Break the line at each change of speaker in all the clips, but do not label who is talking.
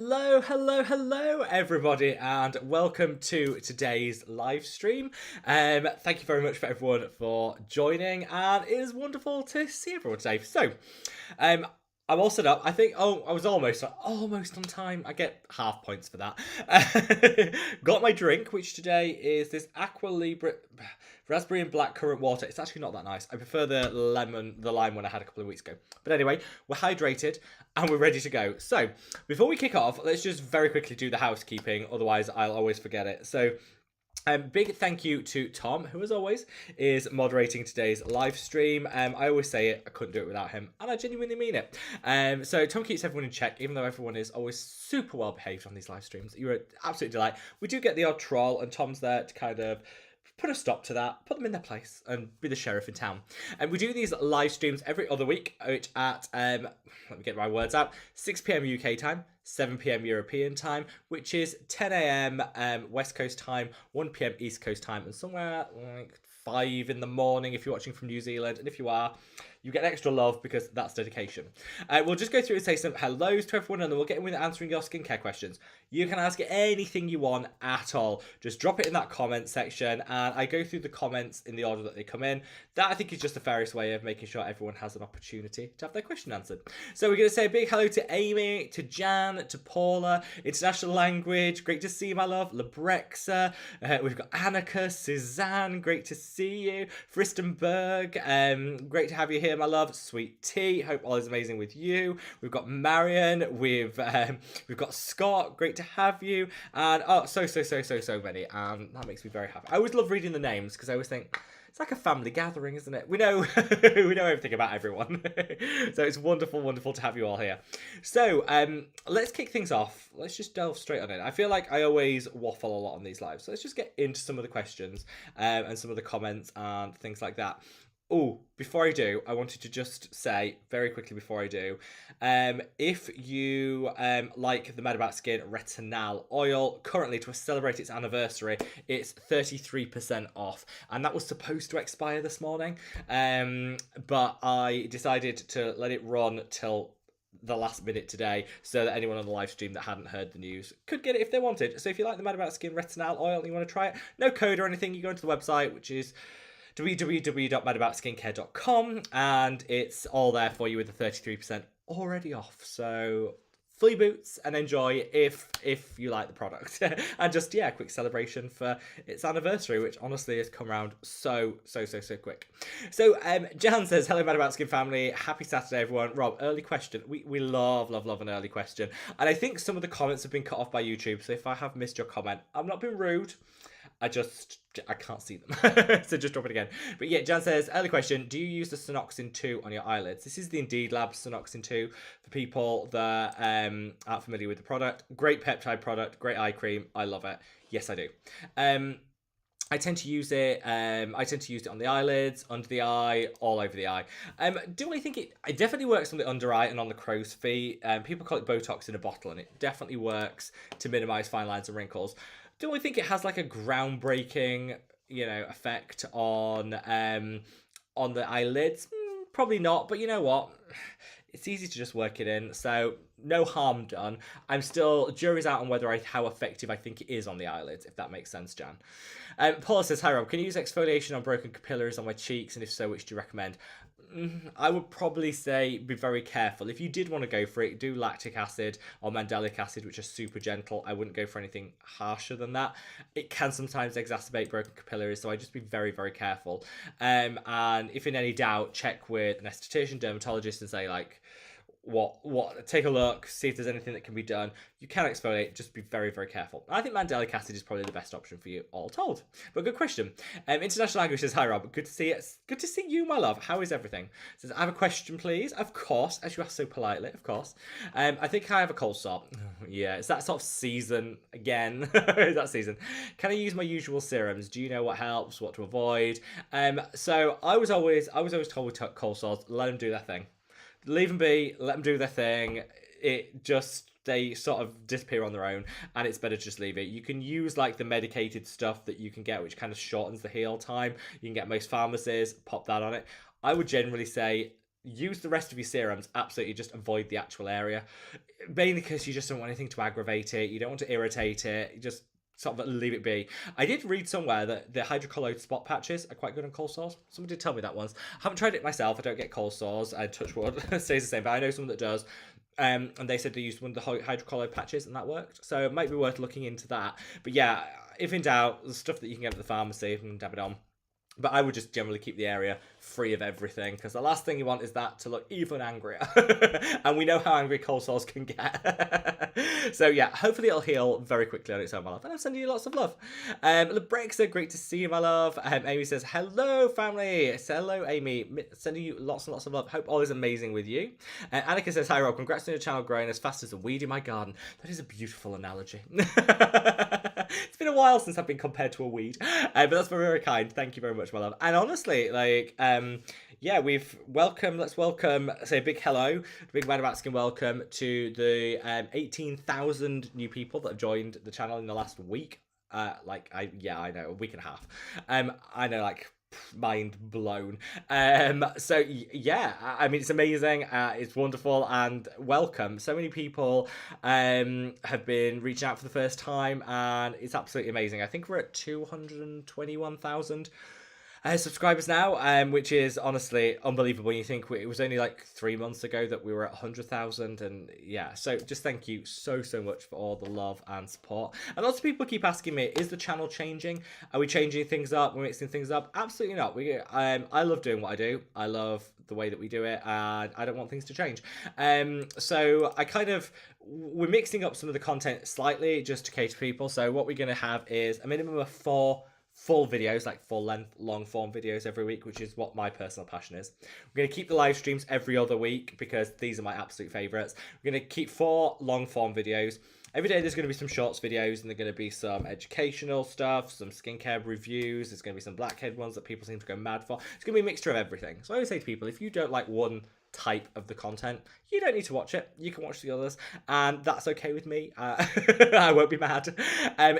Hello, hello, hello, everybody, and welcome to today's live stream. Thank you very much for everyone for joining, and it is wonderful to see everyone today. So, um, I'm all set up. I think. Oh, I was almost on time. I get half points for that. Got my drink, which today is this Aqua Libre raspberry and black currant water. It's actually not that nice. I prefer the lime one I had a couple of weeks ago. But anyway, we're hydrated and we're ready to go. So before we kick off, let's just very quickly do the housekeeping. Otherwise, I'll always forget it. So big thank you to Tom, who as always is moderating today's live stream. I always say it, I couldn't do it without him, and I genuinely mean it. So Tom keeps everyone in check, even though everyone is always super well behaved on these live streams. You're an absolute delight. We do get the odd troll, and Tom's there to kind of put a stop to that, put them in their place, and be the sheriff in town. And we do these live streams every other week at, let me get my words out, 6 p.m. UK time, 7 p.m. European time, which is 10 a.m. West Coast time, 1 p.m. East Coast time, and somewhere like 5 in the morning if you're watching from New Zealand. And if you are, you get extra love because that's dedication. We'll just go through and say some hellos to everyone, and then we'll get in with answering your skincare questions. You can ask anything you want at all. Just drop it in that comment section, and I go through the comments in the order that they come in. That, I think, is just the fairest way of making sure everyone has an opportunity to have their question answered. So we're going to say a big hello to Amy, to Jan, to Paula, International Language, great to see you, my love, Labrexa, we've got Annika, Suzanne, great to see you, Fristenberg, great to have you here, my love, Sweet Tea, hope all is amazing with you. We've got Marion, we've got Scott, great to have you, and oh, so many, and that makes me very happy. I always love reading the names because I always think it's like a family gathering, isn't it? We know we know everything about everyone. So it's wonderful to have you all here. So let's kick things off. Let's just delve straight on it. I feel like I always waffle a lot on these lives, so let's just get into some of the questions and some of the comments and things like that. Oh, before I do, I wanted to just say very quickly before I do, if you like the Medabout Skin Retinal Oil, currently to celebrate its anniversary, it's 33% off, and that was supposed to expire this morning, but I decided to let it run till the last minute today so that anyone on the live stream that hadn't heard the news could get it if they wanted. So if you like the Medabout Skin Retinal Oil and you want to try it, no code or anything, you go into the website, which is www.medaboutskincare.com, and it's all there for you with the 33% already off. So fully boots and enjoy if you like the product. And just, yeah, a quick celebration for its anniversary, which honestly has come around so quick. So Jan says, hello Medabout Skin family, happy Saturday everyone. Rob, early question. We love an early question, and I think some of the comments have been cut off by YouTube, so if I have missed your comment, I've not been rude, I can't see them. So just drop it again. But yeah, Jan says, early question, do you use the Synoxin 2 on your eyelids? This is the Indeed Lab Synoxin 2 for people that aren't familiar with the product. Great peptide product, great eye cream. I love it. Yes, I do. I tend to use it. I tend to use it on the eyelids, under the eye, all over the eye. Do I think it definitely works on the under eye and on the crow's feet? People call it Botox in a bottle, and it definitely works to minimize fine lines and wrinkles. Do I think it has like a groundbreaking, effect on the eyelids? Probably not, but you know what? It's easy to just work it in, so no harm done. I'm still, jury's out on how effective I think it is on the eyelids, if that makes sense, Jan. Paula says, hi Rob, can you use exfoliation on broken capillaries on my cheeks, and if so, which do you recommend? I would probably say be very careful. If you did want to go for it, do lactic acid or mandelic acid, which are super gentle. I wouldn't go for anything harsher than that. It can sometimes exacerbate broken capillaries, so I just be very careful. And if in any doubt, check with an esthetician, dermatologist, and say like, what take a look, see if there's anything that can be done. You can exfoliate, just be very careful. I think mandelic acid is probably the best option for you, all told. But good question. International Language says, hi Rob, good to see it. Good to see you, my love. How is everything? Says, I have a question, please. Of course, as you asked so politely, of course. I think I have a cold sore. Yeah, it's that sort of season again. That season. Can I use my usual serums? Do you know what helps, what to avoid? So I was always told with cold sores, let them do their thing. Leave them be, let them do their thing. They sort of disappear on their own, and it's better to just leave it. You can use like the medicated stuff that you can get, which kind of shortens the heal time. You can get most pharmacies, pop that on it. I would generally say use the rest of your serums. Absolutely, just avoid the actual area, mainly because you just don't want anything to aggravate it. You don't want to irritate it. You just sort of leave it be. I did read somewhere that the hydrocolloid spot patches are quite good on cold sores. Someone did tell me that once. I haven't tried it myself. I don't get cold sores. I touch wood. Stays the same, but I know someone that does. And they said they used one of the hydrocolloid patches and that worked. So it might be worth looking into that. But yeah, if in doubt, the stuff that you can get at the pharmacy and dab it on. But I would just generally keep the area free of everything, because the last thing you want is that to look even angrier. And we know how angry cold sores can get. So yeah, hopefully it'll heal very quickly on its own, my love. And I'm sending you lots of love. Lebrexer, great to see you, my love. Amy says, hello, family. Hello, Amy. Sending you lots and lots of love. Hope all is amazing with you. Annika says, hi, Rob. Congrats on your channel growing as fast as a weed in my garden. That is a beautiful analogy. It's been a while since I've been compared to a weed. But that's very, very kind. Thank you very much, my love. And honestly, like, yeah, let's welcome, say a big hello, big roundabout skin welcome to the 18,000 new people that have joined the channel in the last week. I know, a week and a half. I know, like, mind blown. So yeah, I mean, it's amazing. It's wonderful, and welcome. So many people have been reaching out for the first time, and it's absolutely amazing. I think we're at 221,000 subscribers now, which is honestly unbelievable when you think it was only like 3 months ago that we were at 100,000. And yeah, so just thank you so much for all the love and support. And lots of people keep asking me, is the channel changing? Are we changing things up? We're mixing things up? Absolutely not. I love doing what I do. I love the way that we do it, and I don't want things to change. So we're mixing up some of the content slightly just to cater people. So what we're going to have is a minimum of 4 full videos, like full length, long form videos every week, which is what my personal passion is. We're going to keep the live streams every other week because these are my absolute favorites. We're going to keep 4 long form videos. Every day there's going to be some shorts videos, and there're going to be some educational stuff, some skincare reviews. There's going to be some blackhead ones that people seem to go mad for. It's going to be a mixture of everything. So I always say to people, if you don't like one type of the content, you don't need to watch it. You can watch the others, and that's okay with me. I won't be mad.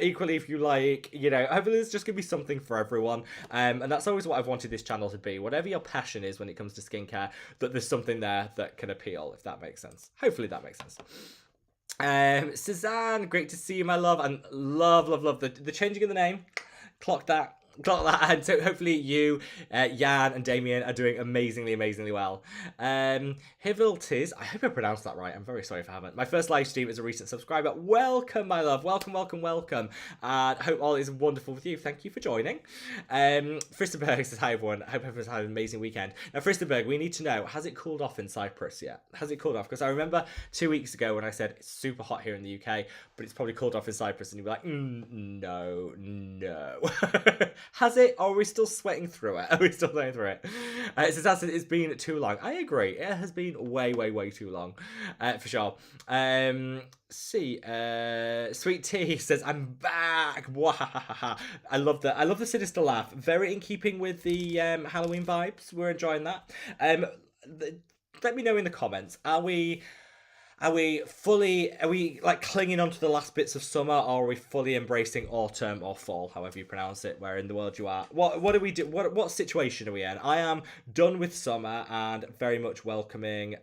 Equally, if you like, hopefully there's just gonna be something for everyone, and that's always what I've wanted this channel to be. Whatever your passion is when it comes to skincare, that there's something there that can appeal, if that makes sense. Hopefully that makes sense. Suzanne, great to see you, my love, and love the changing of the name. Clock that. And so hopefully you, Jan and Damien, are doing amazingly well. Hiviltis, I hope I pronounced that right. I'm very sorry if I haven't. My first live stream is a recent subscriber. Welcome, my love. Welcome. And hope all is wonderful with you. Thank you for joining. Fristenberg says, hi everyone. I hope everyone's had an amazing weekend. Now, Fristenberg, we need to know, has it cooled off in Cyprus yet? Has it cooled off? Because I remember 2 weeks ago when I said it's super hot here in the UK, but it's probably cooled off in Cyprus, and you were like, no. Has it? Or are we still sweating through it? It says it's been too long. I agree. It has been way too long, for sure. Sweet Tea says, I'm back. I love the sinister laugh. Very in keeping with the Halloween vibes. We're enjoying that. Let me know in the comments. Are we like clinging on to the last bits of summer, or are we fully embracing autumn or fall, however you pronounce it, where in the world you are? What do we do? What situation are we in? I am done with summer and very much welcoming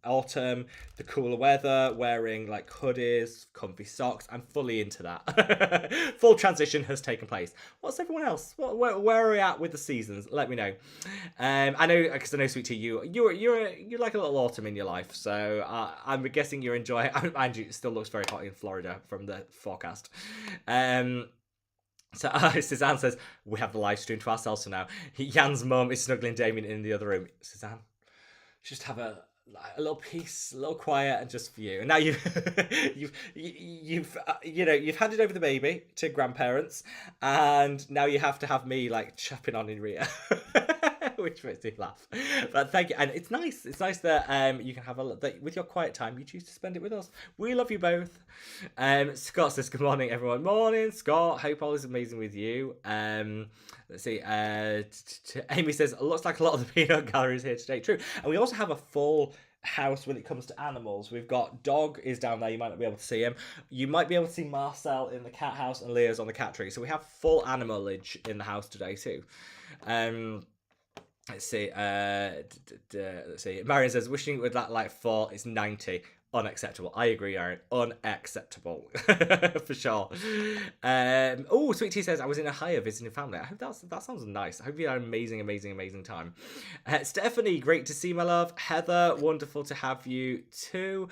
autumn, the cooler weather, wearing like hoodies, comfy socks. I'm fully into that. Full transition has taken place. What's everyone else? Where are we at with the seasons? Let me know. I know, because I know, Sweet Tea, you like a little autumn in your life, so I'm guessing you're enjoying. Mind you, it still looks very hot in Florida from the forecast. So Suzanne says, we have the live stream to ourselves for now. Jan's mum is snuggling Damien in the other room. Suzanne, just have a little peace, a little quiet, and just for you. And now you've handed over the baby to grandparents, and now you have to have me like chopping on in rear, which makes me laugh. But thank you, and it's nice. It's nice that you can have that with your quiet time. You choose to spend it with us. We love you both. Scott says, "Good morning, everyone." Morning, Scott. Hope all is amazing with you. Let's see. Amy says, looks like a lot of the peanut gallery is here today. True. And we also have a full house when it comes to animals. We've got Dog is down there. You might not be able to see him. You might be able to see Marcel in the cat house, and Leah's on the cat tree. So we have full animalage in the house today too. Let's see. Let's see. Marion says, wishing it would like 4 is 90. Unacceptable. I agree, Aaron. Unacceptable. For sure. Oh, Sweet Tea says, I was in Ohio visiting family. I hope that sounds nice. I hope you had an amazing, amazing, amazing time. Stephanie, great to see, my love. Heather, wonderful to have you too.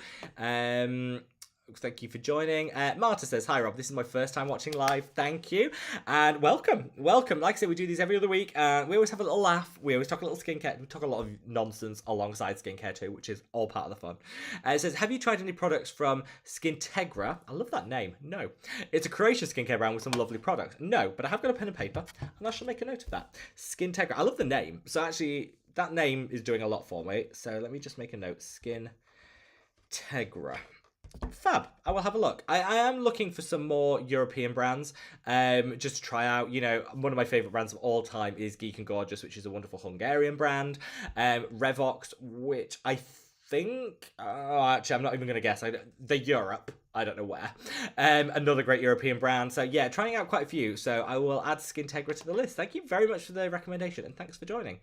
Thank you for joining. Marta says, hi Rob, this is my first time watching live. Thank you. And welcome. Like I said, we do these every other week. We always have a little laugh. We always talk a little skincare. We talk a lot of nonsense alongside skincare too, which is all part of the fun. It says, have you tried any products from Skintegra? I love that name. No. It's a Croatian skincare brand with some lovely products. No, but I have got a pen and paper and I shall make a note of that. Skintegra. I love the name. So actually, that name is doing a lot for me. So let me just make a note. Skintegra. Fab. I will have a look. I am looking for some more European brands, just to try out. You know, one of my favourite brands of all time is Geek and Gorgeous, which is a wonderful Hungarian brand. Revox, which I think, actually, I'm not even going to guess. They're Europe. I don't know where. Another great European brand. So yeah, trying out quite a few. So I will add Skintegra to the list. Thank you very much for the recommendation and thanks for joining.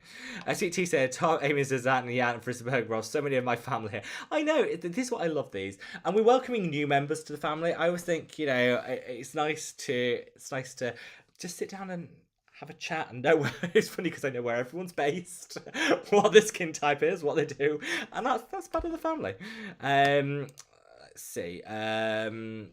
Sweet Tea said, Tom, Amy, Suzanne, and Jan, and Frisberg, Ross, so many of my family here. I know, this is what I love these. And we're welcoming new members to the family. I always think, you know, it's nice to just sit down and have a chat and know where. It's funny because I know where everyone's based, what their skin type is, what they do, and that's part of the family. Let's see. Evrita,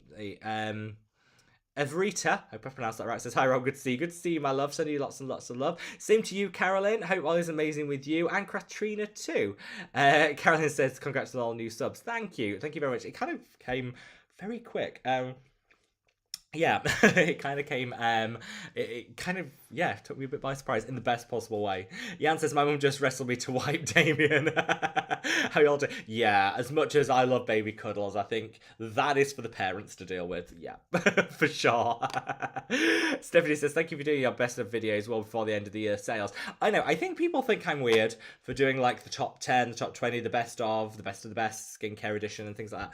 I hope I pronounced that right, says, hi Rob, good to see you. Good to see you, my love. Sending you lots and lots of love. Same to you, Carolyn. Hope all is amazing with you. And Katrina too. Carolyn says, congrats on all new subs. Thank you. Thank you very much. It kind of came very quick. Yeah, it kind of came, it kind of, yeah, took me a bit by surprise in the best possible way. Jan says, my mum just wrestled me to wipe Damien. How y'all do? Yeah, as much as I love baby cuddles, I think that is for the parents to deal with. Yeah, for sure. Stephanie says, thank you for doing your best of videos well before the end of the year sales. I know, I think people think I'm weird for doing like the top 10, the top 20, the best of the best skincare edition and things like that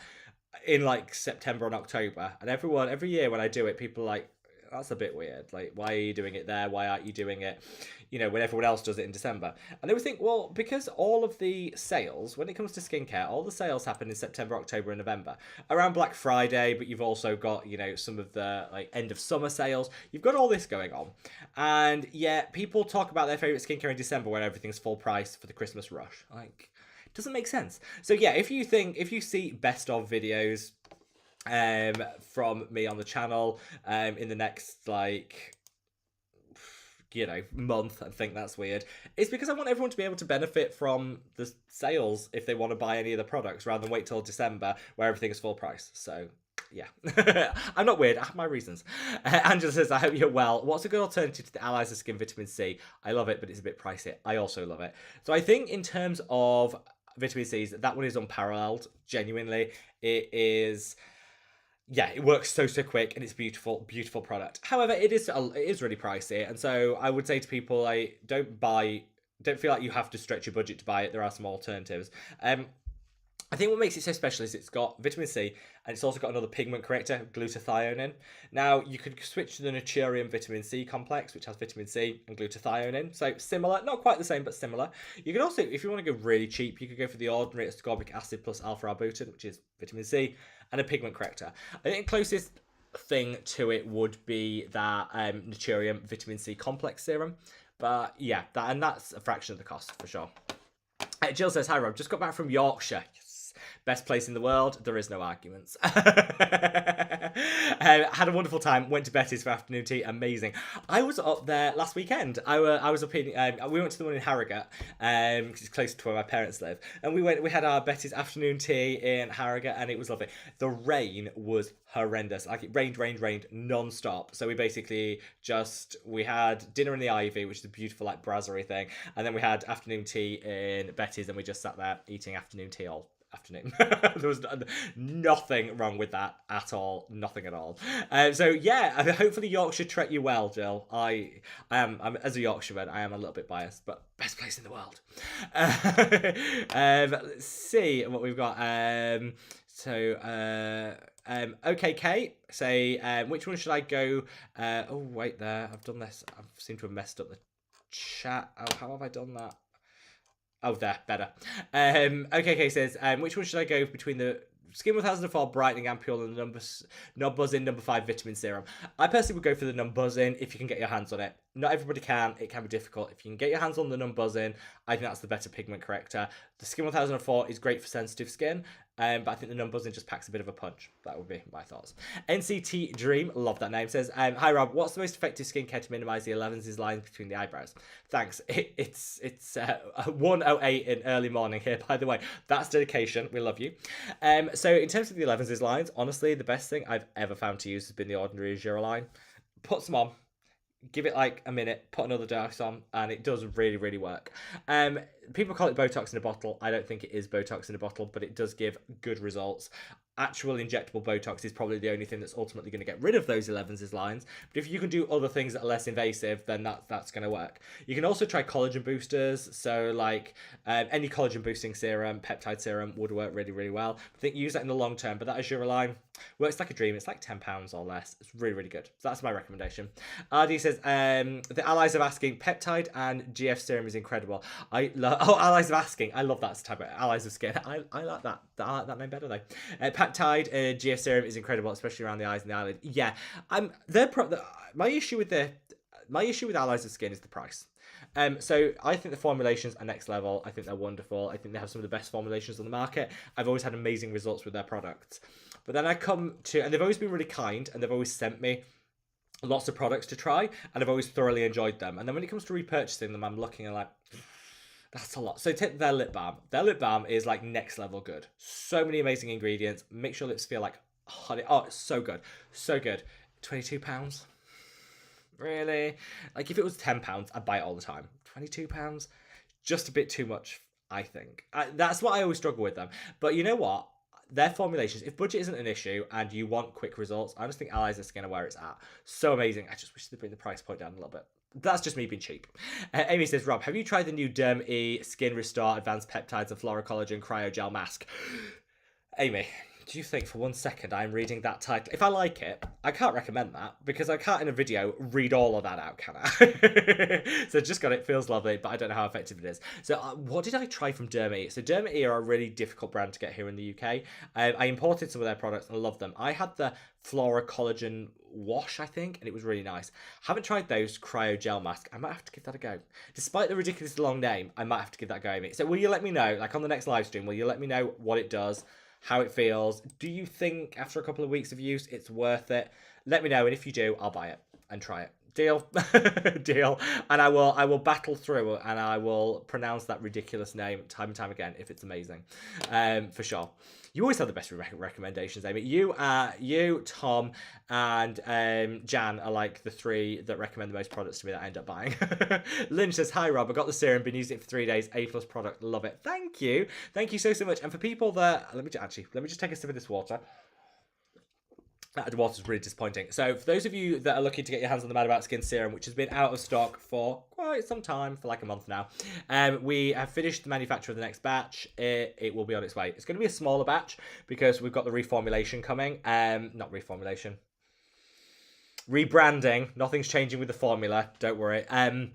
in like September and October. And every year when I do it, people are like, that's a bit weird. Like, why are you doing it there? Why aren't you doing it, you know, when everyone else does it in December? And they would think, well, because all of the sales, when it comes to skincare, all the sales happen in September, October, and November. Around Black Friday, but you've also got, you know, some of the like end of summer sales. You've got all this going on. And yet people talk about their favorite skincare in December when everything's full price for the Christmas rush. Like, doesn't make sense. So yeah, if you see best of videos from me on the channel in the next like, you know, month and think that's weird, it's because I want everyone to be able to benefit from the sales if they want to buy any of the products rather than wait till December where everything is full price. So yeah, I'm not weird. I have my reasons. Angela says, I hope you're well. What's a good alternative to the Allies of Skin Vitamin C? I love it, but it's a bit pricey. I also love it. So I think in terms of vitamin C's, that one is unparalleled. Genuinely, it is. Yeah, it works so quick and it's beautiful product. However, it is really pricey, and so I would say to people, like, don't feel like you have to stretch your budget to buy it. There are some alternatives. I think what makes it so special is it's got vitamin C and it's also got another pigment corrector, glutathione. Now, you could switch to the Naturium vitamin C complex, which has vitamin C and glutathione. So similar, not quite the same, but similar. You could also, if you want to go really cheap, you could go for the ordinary ascorbic acid plus alpha-arbutin, which is vitamin C, and a pigment corrector. I think the closest thing to it would be that Naturium vitamin C complex serum. But yeah, that's a fraction of the cost for sure. Jill says, hi Rob, just got back from Yorkshire. Best place in the world. There is no arguments. Had a wonderful time. Went to Betty's for afternoon tea. Amazing. I was up there last weekend. I was up in. We went to the one in Harrogate, because it's close to where my parents live. And we had our Betty's afternoon tea in Harrogate, and it was lovely. The rain was horrendous. Like, it rained non-stop. So we basically we had dinner in the Ivy, which is a beautiful like brasserie thing, and then we had afternoon tea in Betty's, and we just sat there eating afternoon tea all afternoon. There was nothing wrong with that at all. Nothing at all. So yeah, hopefully Yorkshire treat you well, Jill. I'm as a Yorkshireman, I am a little bit biased, but best place in the world. Let's see what we've got. Okay, Kate, say, which one should I go? Oh, wait there. I've done this. I seem to have messed up the chat. Oh, how have I done that? Oh, there, better. Okay, says, which one should I go between the Skin 1004 Brightening Ampule and the non-buzzing number 5 Vitamin Serum? I personally would go for the non-buzzing if you can get your hands on it. Not everybody can. It can be difficult. If you can get your hands on the non-buzzing, I think that's the better pigment corrector. The Skin 1004 is great for sensitive skin, but I think the non-buzzing just packs a bit of a punch. That would be my thoughts. NCT Dream, love that name, says, hi Rob, what's the most effective skincare to minimise the 11s lines between the eyebrows? Thanks. It's 1:08 in early morning here, by the way. That's dedication. We love you. So in terms of the 11s lines, honestly, the best thing I've ever found to use has been the Ordinary Azure line. Put some on. Give it like a minute, put another dose on, and it does really, really work. People call it Botox in a bottle. I don't think it is Botox in a bottle, but it does give good results. Actual injectable Botox is probably the only thing that's ultimately going to get rid of those 11s lines. But if you can do other things that are less invasive, then that's going to work. You can also try collagen boosters. So like any collagen boosting serum, peptide serum would work really, really well. I think use that in the long term, but that Azure line works like a dream. It's like £10 or less. It's really, really good. So that's my recommendation. RD says, the allies of asking, peptide and GF serum is incredible. Allies of asking. I love that type of allies of skin. I like that. I like that name better though. Peptide GF serum is incredible, especially around the eyes and the eyelid. Yeah, my issue with allies of skin is the price. So I think the formulations are next level. I think they're wonderful. I think they have some of the best formulations on the market. I've always had amazing results with their products. But then I come to, and they've always been really kind, and they've always sent me lots of products to try, and I've always thoroughly enjoyed them. And then when it comes to repurchasing them, I'm looking and like, that's a lot. So take their lip balm. Their lip balm is like next level good. So many amazing ingredients. Make your lips feel like honey. Oh, it's so good. So good. £22? Really? Like if it was £10, I'd buy it all the time. £22? Just a bit too much, I think. That's what I always struggle with them. But you know what? Their formulations, if budget isn't an issue and you want quick results, I just think Allies of Skin are where it's at. So amazing. I just wish they'd bring the price point down a little bit. That's just me being cheap. Amy says, Rob, have you tried the new Derm E Skin Restore Advanced Peptides and Flora Collagen Cryo Gel Mask? Amy, do you think for 1 second I'm reading that title? If I like it, I can't recommend that because I can't in a video read all of that out, can I? So just got it. Feels lovely, but I don't know how effective it is. So what did I try from Derm E? So Derm E are a really difficult brand to get here in the UK. I imported some of their products and I love them. I had the Flora Collagen Wash, I think, and it was really nice. Haven't tried those Cryo Gel Mask. I might have to give that a go. Despite the ridiculously long name, I might have to give that a go, Amy. So will you let me know, like on the next live stream, will you let me know what it does? How it feels? Do you think after a couple of weeks of use it's worth it? Let me know, and if you do, I'll buy it and try it. Deal? Deal. And I will battle through and I will pronounce that ridiculous name time and time again if it's amazing. For sure. You always have the best recommendations, Amy. You, Tom, and Jan are like the three that recommend the most products to me that I end up buying. Lynch says, hi Rob, I got the serum, been using it for 3 days, A+ product, love it. Thank you. Thank you so much. And for people that, let me just take a sip of this water. The water's really disappointing. So for those of you that are looking to get your hands on the Mad About Skin serum, which has been out of stock for quite some time, for like a month now, we have finished the manufacture of the next batch. It will be on its way. It's going to be a smaller batch because we've got the reformulation coming. Not reformulation. Rebranding. Nothing's changing with the formula. Don't worry. I've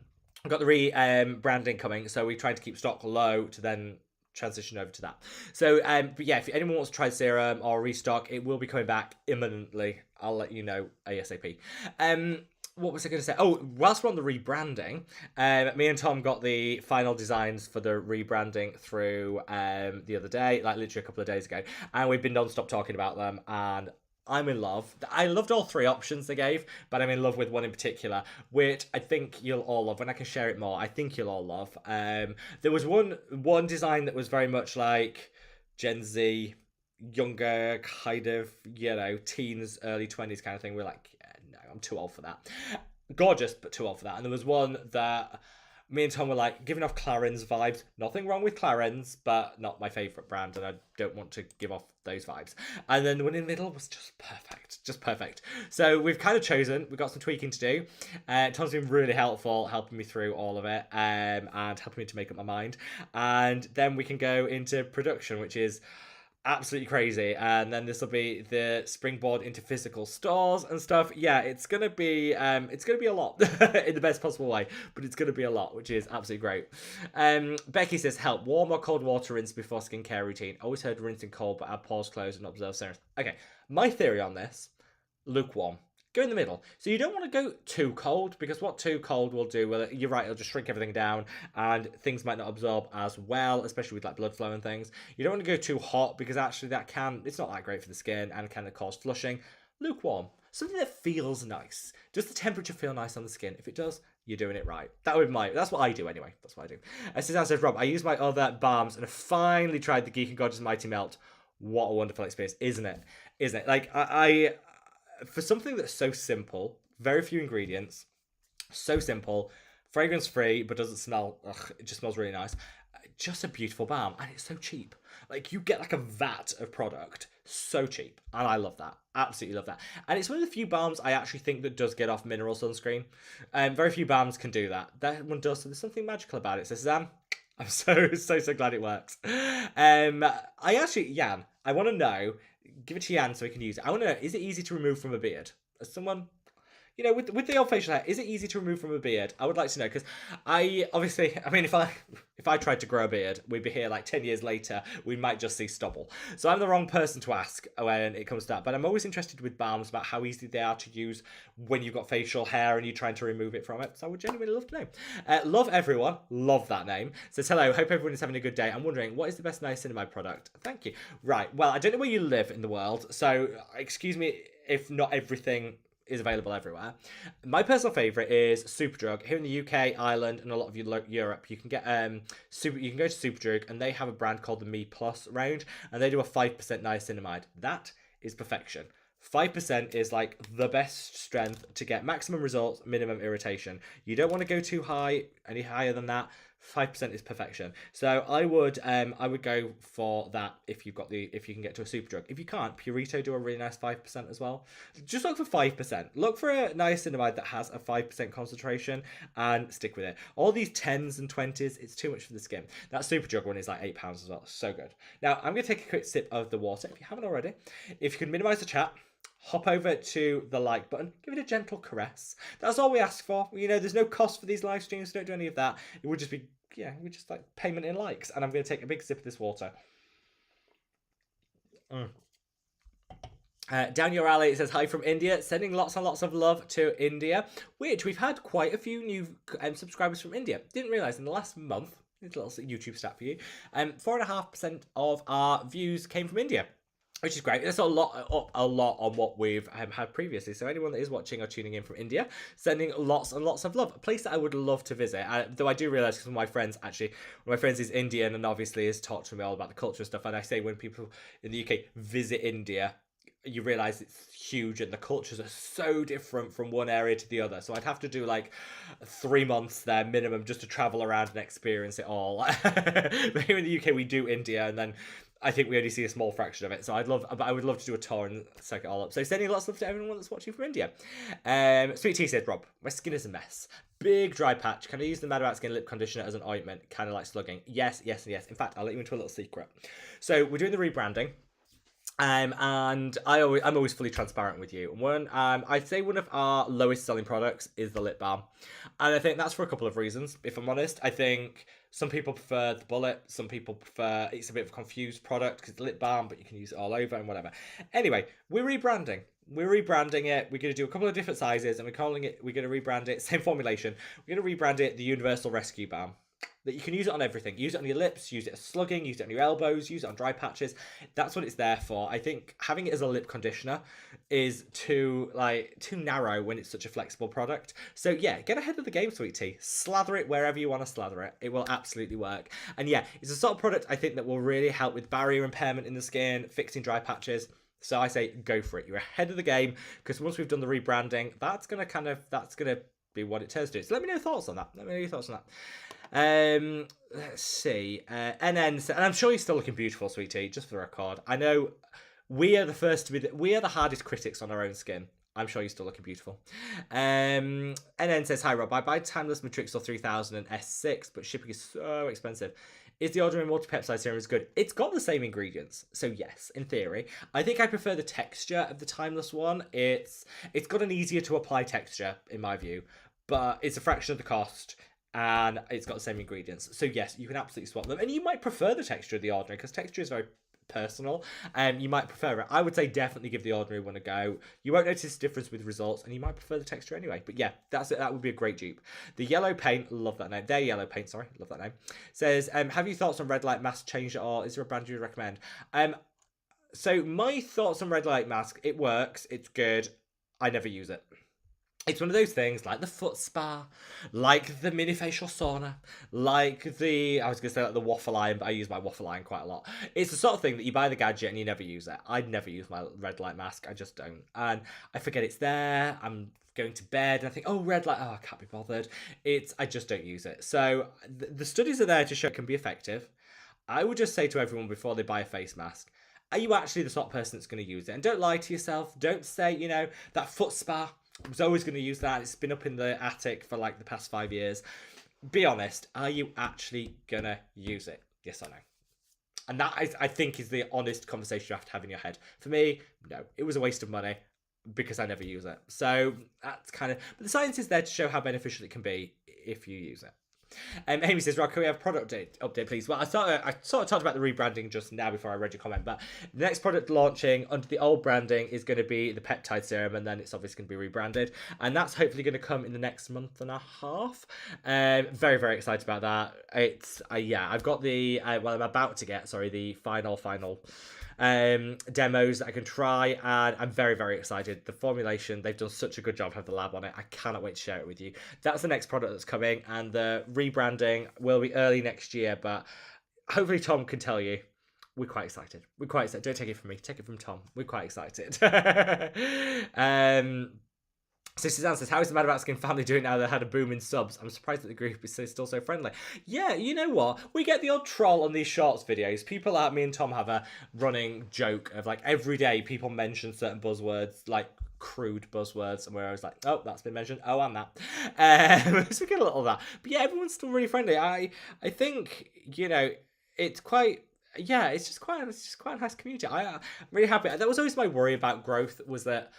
got the rebranding coming, so we're trying to keep stock low to then transition over to that. So but yeah, if anyone wants to try the serum or restock, it will be coming back imminently. I'll let you know ASAP. What was I going to say? Oh, whilst we're on the rebranding, me and Tom got the final designs for the rebranding through the other day, like literally a couple of days ago, and we've been non-stop talking about them, and I'm in love. I loved all three options they gave, but I'm in love with one in particular, which I think you'll all love. When I can share it more, I think you'll all love. There was one design that was very much like Gen Z, younger, kind of, you know, teens, early 20s kind of thing. We're like, yeah, no, I'm too old for that. Gorgeous, but too old for that. And there was one that me and Tom were like giving off Clarins vibes. Nothing wrong with Clarins, but not my favourite brand, and I don't want to give off those vibes. And then the one in the middle was just perfect. So we've kind of chosen. We've got some tweaking to do. Tom's been really helpful, helping me through all of it, and helping me to make up my mind. And then we can go into production, which is absolutely crazy. And then this will be the springboard into physical stores and stuff. Yeah, it's gonna be a lot in the best possible way, but it's gonna be a lot, which is absolutely great. Becky says, help, warm or cold water rinse before skincare routine. Always heard rinsing cold, but have pores closed and observe serums. Okay, my theory on this, lukewarm. Go in the middle. So you don't want to go too cold, because what too cold will do, well, you're right, it'll just shrink everything down and things might not absorb as well, especially with like blood flow and things. You don't want to go too hot, because actually it's not that great for the skin and can cause flushing. Lukewarm. Something that feels nice. Does the temperature feel nice on the skin? If it does, you're doing it right. That's what I do anyway. That's what I do. Suzanne says, Rob, I use my other balms and I finally tried the Geek and Gorgeous Mighty Melt. What a wonderful experience, isn't it? Isn't it? Like, I for something that's so simple, very few ingredients, so simple, fragrance free, but doesn't smell, it just smells really nice. Just a beautiful balm, and it's so cheap. Like, you get like a vat of product, so cheap, and I love that. Absolutely love that. And it's one of the few balms I actually think that does get off mineral sunscreen. Very few balms can do that. That one does, so there's something magical about it. So Sam, I'm so glad it works. Jan, I want to know, give it to Jan so he can use it. I want to know, is it easy to remove from a beard? As someone, with the old facial hair, is it easy to remove from a beard? I would like to know, because if I tried to grow a beard, we'd be here like 10 years later, we might just see stubble. So I'm the wrong person to ask when it comes to that. But I'm always interested with balms about how easy they are to use when you've got facial hair and you're trying to remove it from it. So I would genuinely love to know. Love everyone. Love that name. Says, hello, hope everyone is having a good day. I'm wondering, what is the best niacinamide product? Thank you. Right, well, I don't know where you live in the world, so excuse me if not everything is available everywhere. My personal favourite is Superdrug. Here in the UK, Ireland, and a lot of Europe, you can get you can go to Superdrug, and they have a brand called the Me Plus range, and they do a 5% niacinamide. That is perfection. 5% is like the best strength to get maximum results, minimum irritation. You don't want to go too high, any higher than that. 5% is perfection. So I would go for that if you can get to a Superdrug. If you can't, Purito do a really nice 5% as well. Just look for 5%. Look for a niacinamide that has a 5% concentration and stick with it. All these 10s and 20s, it's too much for the skin. That Superdrug one is like £8 as well. So good. Now I'm going to take a quick sip of the water if you haven't already. If you can minimize the chat, hop over to the like button, give it a gentle caress. That's all we ask for. There's no cost for these live streams. Don't do any of that. It would just be, we just like payment in likes. And I'm going to take a big sip of this water. Down your alley, it says, hi from India. Sending lots and lots of love to India, which we've had quite a few new subscribers from India. Didn't realise in the last month, it's a little YouTube stat for you, 4.5% of our views came from India, which is great. That's a lot on what we've had previously. So anyone that is watching or tuning in from India, sending lots and lots of love. A place that I would love to visit. Though I do realise, because one of my friends is Indian and obviously has talked to me all about the culture and stuff. And I say when people in the UK visit India, you realise it's huge and the cultures are so different from one area to the other. So I'd have to do like 3 months there minimum just to travel around and experience it all. But here in the UK, we do India, and then I think we only see a small fraction of it. So I would love to do a tour and soak it all up. So sending lots of love to everyone that's watching from India. Sweet Tea said, Rob, my skin is a mess. Big dry patch. Can I use the Mad About Skin lip conditioner as an ointment? Kind of like slugging. Yes, yes, and yes. In fact, I'll let you into a little secret. So we're doing the rebranding. And I'm always fully transparent with you. I'd say one of our lowest selling products is the lip balm. And I think that's for a couple of reasons. If I'm honest, I think some people prefer the bullet. Some people prefer, it's a bit of a confused product because it's lip balm, but you can use it all over and whatever. Anyway, we're rebranding. We're rebranding it. We're going to do a couple of different sizes, and we're going to rebrand it, same formulation. We're going to rebrand it the Universal Rescue Balm. That you can use it on everything. Use it on your lips, use it as slugging, use it on your elbows, use it on dry patches. That's what it's there for. I think having it as a lip conditioner is too narrow when it's such a flexible product. So yeah, get ahead of the game, Sweet Tea. Slather it wherever you want to slather it. It will absolutely work. And yeah, it's a sort of product I think that will really help with barrier impairment in the skin, fixing dry patches. So I say go for it. You're ahead of the game, because once we've done the rebranding, that's gonna be what it turns to. So let me know your thoughts on that. Let's see. NN said, and I'm sure you're still looking beautiful, Sweetie, just for the record. I know we are the hardest critics on our own skin. I'm sure you're still looking beautiful. NN says, hi Rob, I buy Timeless Matrixel 3000 and S6, but shipping is so expensive. Is the ordinary multi-peptide serum as good? It's got the same ingredients, so yes, in theory. I think I prefer the texture of the Timeless one. It's got an easier to apply texture, in my view, but it's a fraction of the cost, and it's got the same ingredients. So yes, you can absolutely swap them, and you might prefer the texture of the ordinary, because texture is very personal, and you might prefer it. I would say definitely give the ordinary one a go. You won't notice a difference with results, and you might prefer the texture anyway. But yeah, that's it. That would be a great dupe. The yellow paint, love that name. Their yellow paint, sorry, love that name. Says, have you thoughts on red light mask change at all? Is there a brand you would recommend? So my thoughts on red light mask, it works, it's good. I never use it. It's one of those things like the foot spa, like the mini facial sauna, like the, I was going to say like the waffle iron, but I use my waffle iron quite a lot. It's the sort of thing that you buy the gadget and you never use it. I'd never use my red light mask. I just don't. And I forget it's there. I'm going to bed and I think, oh, red light, oh, I can't be bothered. I just don't use it. So the studies are there to show it can be effective. I would just say to everyone before they buy a face mask, are you actually the sort of person that's going to use it? And don't lie to yourself. Don't say, that foot spa, I was always going to use that. It's been up in the attic for like the past 5 years. Be honest. Are you actually going to use it? Yes or no? And that, I think, is the honest conversation you have to have in your head. For me, no. It was a waste of money because I never use it. So that's kind of... But the science is there to show how beneficial it can be if you use it. Amy says, Rob, can we have a product update, please? Well, I sort of talked about the rebranding just now before I read your comment, but the next product launching under the old branding is going to be the peptide serum, and then it's obviously going to be rebranded, and that's hopefully going to come in the next month and a half. Very, very excited about that. It's I've got the I'm about to get the final demos that I can try, and I'm very, very excited. The formulation, they've done such a good job, have the lab on it. I cannot wait to share it with you. That's the next product that's coming, and the rebranding will be early next year, but hopefully Tom can tell you. We're quite excited. Don't take it from me. Take it from Tom. We're quite excited. So Suzanne says, how is the Mad About Skin family doing now they had a boom in subs? I'm surprised that the group is still so friendly. Yeah, you know what? We get the odd troll on these shorts videos. People like me and Tom have a running joke of like every day people mention certain buzzwords, like crude buzzwords, and we're always like, oh, that's been mentioned. Oh, and that. So we get a little of that. But yeah, everyone's still really friendly. I think, it's quite... Yeah, it's just quite a nice community. I'm really happy. That was always my worry about growth, was that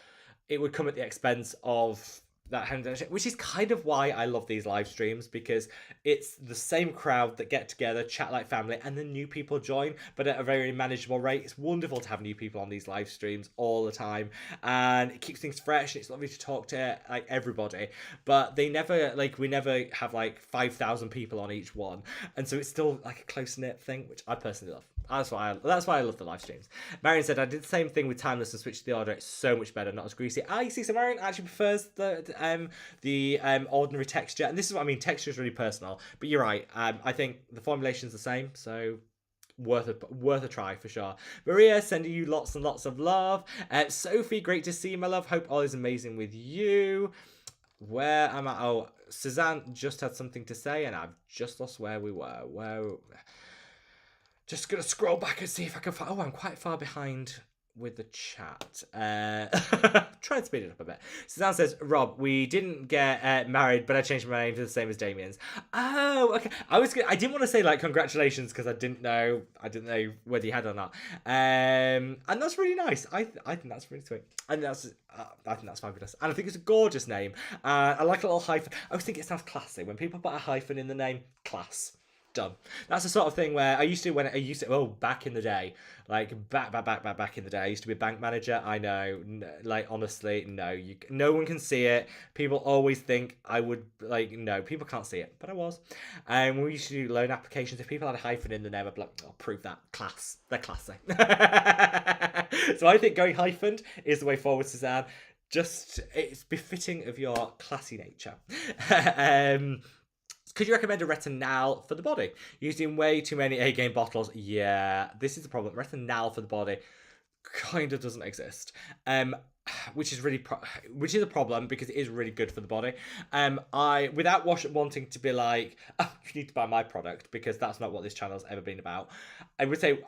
it would come at the expense of that hand, which is kind of why I love these live streams, because it's the same crowd that get together, chat like family, and then new people join, but at a very manageable rate. It's wonderful to have new people on these live streams all the time, and it keeps things fresh. It's lovely to talk to like everybody, but we never have like 5,000 people on each one, and so it's still like a close-knit thing, which I personally love. That's why I love the live streams. Marion said, I did the same thing with Timeless and switched to the order. It's so much better, not as greasy. You see, so Marion actually prefers the ordinary texture. And this is what I mean, texture is really personal. But you're right. I think the formulation's the same, so worth a try for sure. Maria, sending you lots and lots of love. Sophie, great to see you, my love. Hope all is amazing with you. Where am I? Oh, Suzanne just had something to say, and I've just lost where we were. Just going to scroll back and see if I can find... Oh, I'm quite far behind with the chat. Try and speed it up a bit. Suzanne says, Rob, we didn't get married, but I changed my name to the same as Damien's. Oh, okay. I didn't want to say, like, congratulations, because I didn't know whether you had or not. And that's really nice. I think that's really sweet. I think that's fabulous. And I think it's a gorgeous name. I like a little hyphen. I always think it sounds classy. When people put a hyphen in the name, class. Done. That's the sort of thing where back in the day, like back in the day, I used to be a bank manager. I know, like, honestly, no one can see it. People always think I would, like, no, people can't see it, but I was. And when we used to do loan applications, if people had a hyphen in the name, I'd be like, I'll prove that. Class. They're classy. So I think going hyphened is the way forward, Suzanne. It's befitting of your classy nature. Could you recommend a retinal for the body? Using way too many A-game bottles. Yeah, this is the problem. Retinal for the body kind of doesn't exist. Which is a problem, because it is really good for the body. Without wanting to be like, oh, you need to buy my product, because that's not what this channel's ever been about. I would say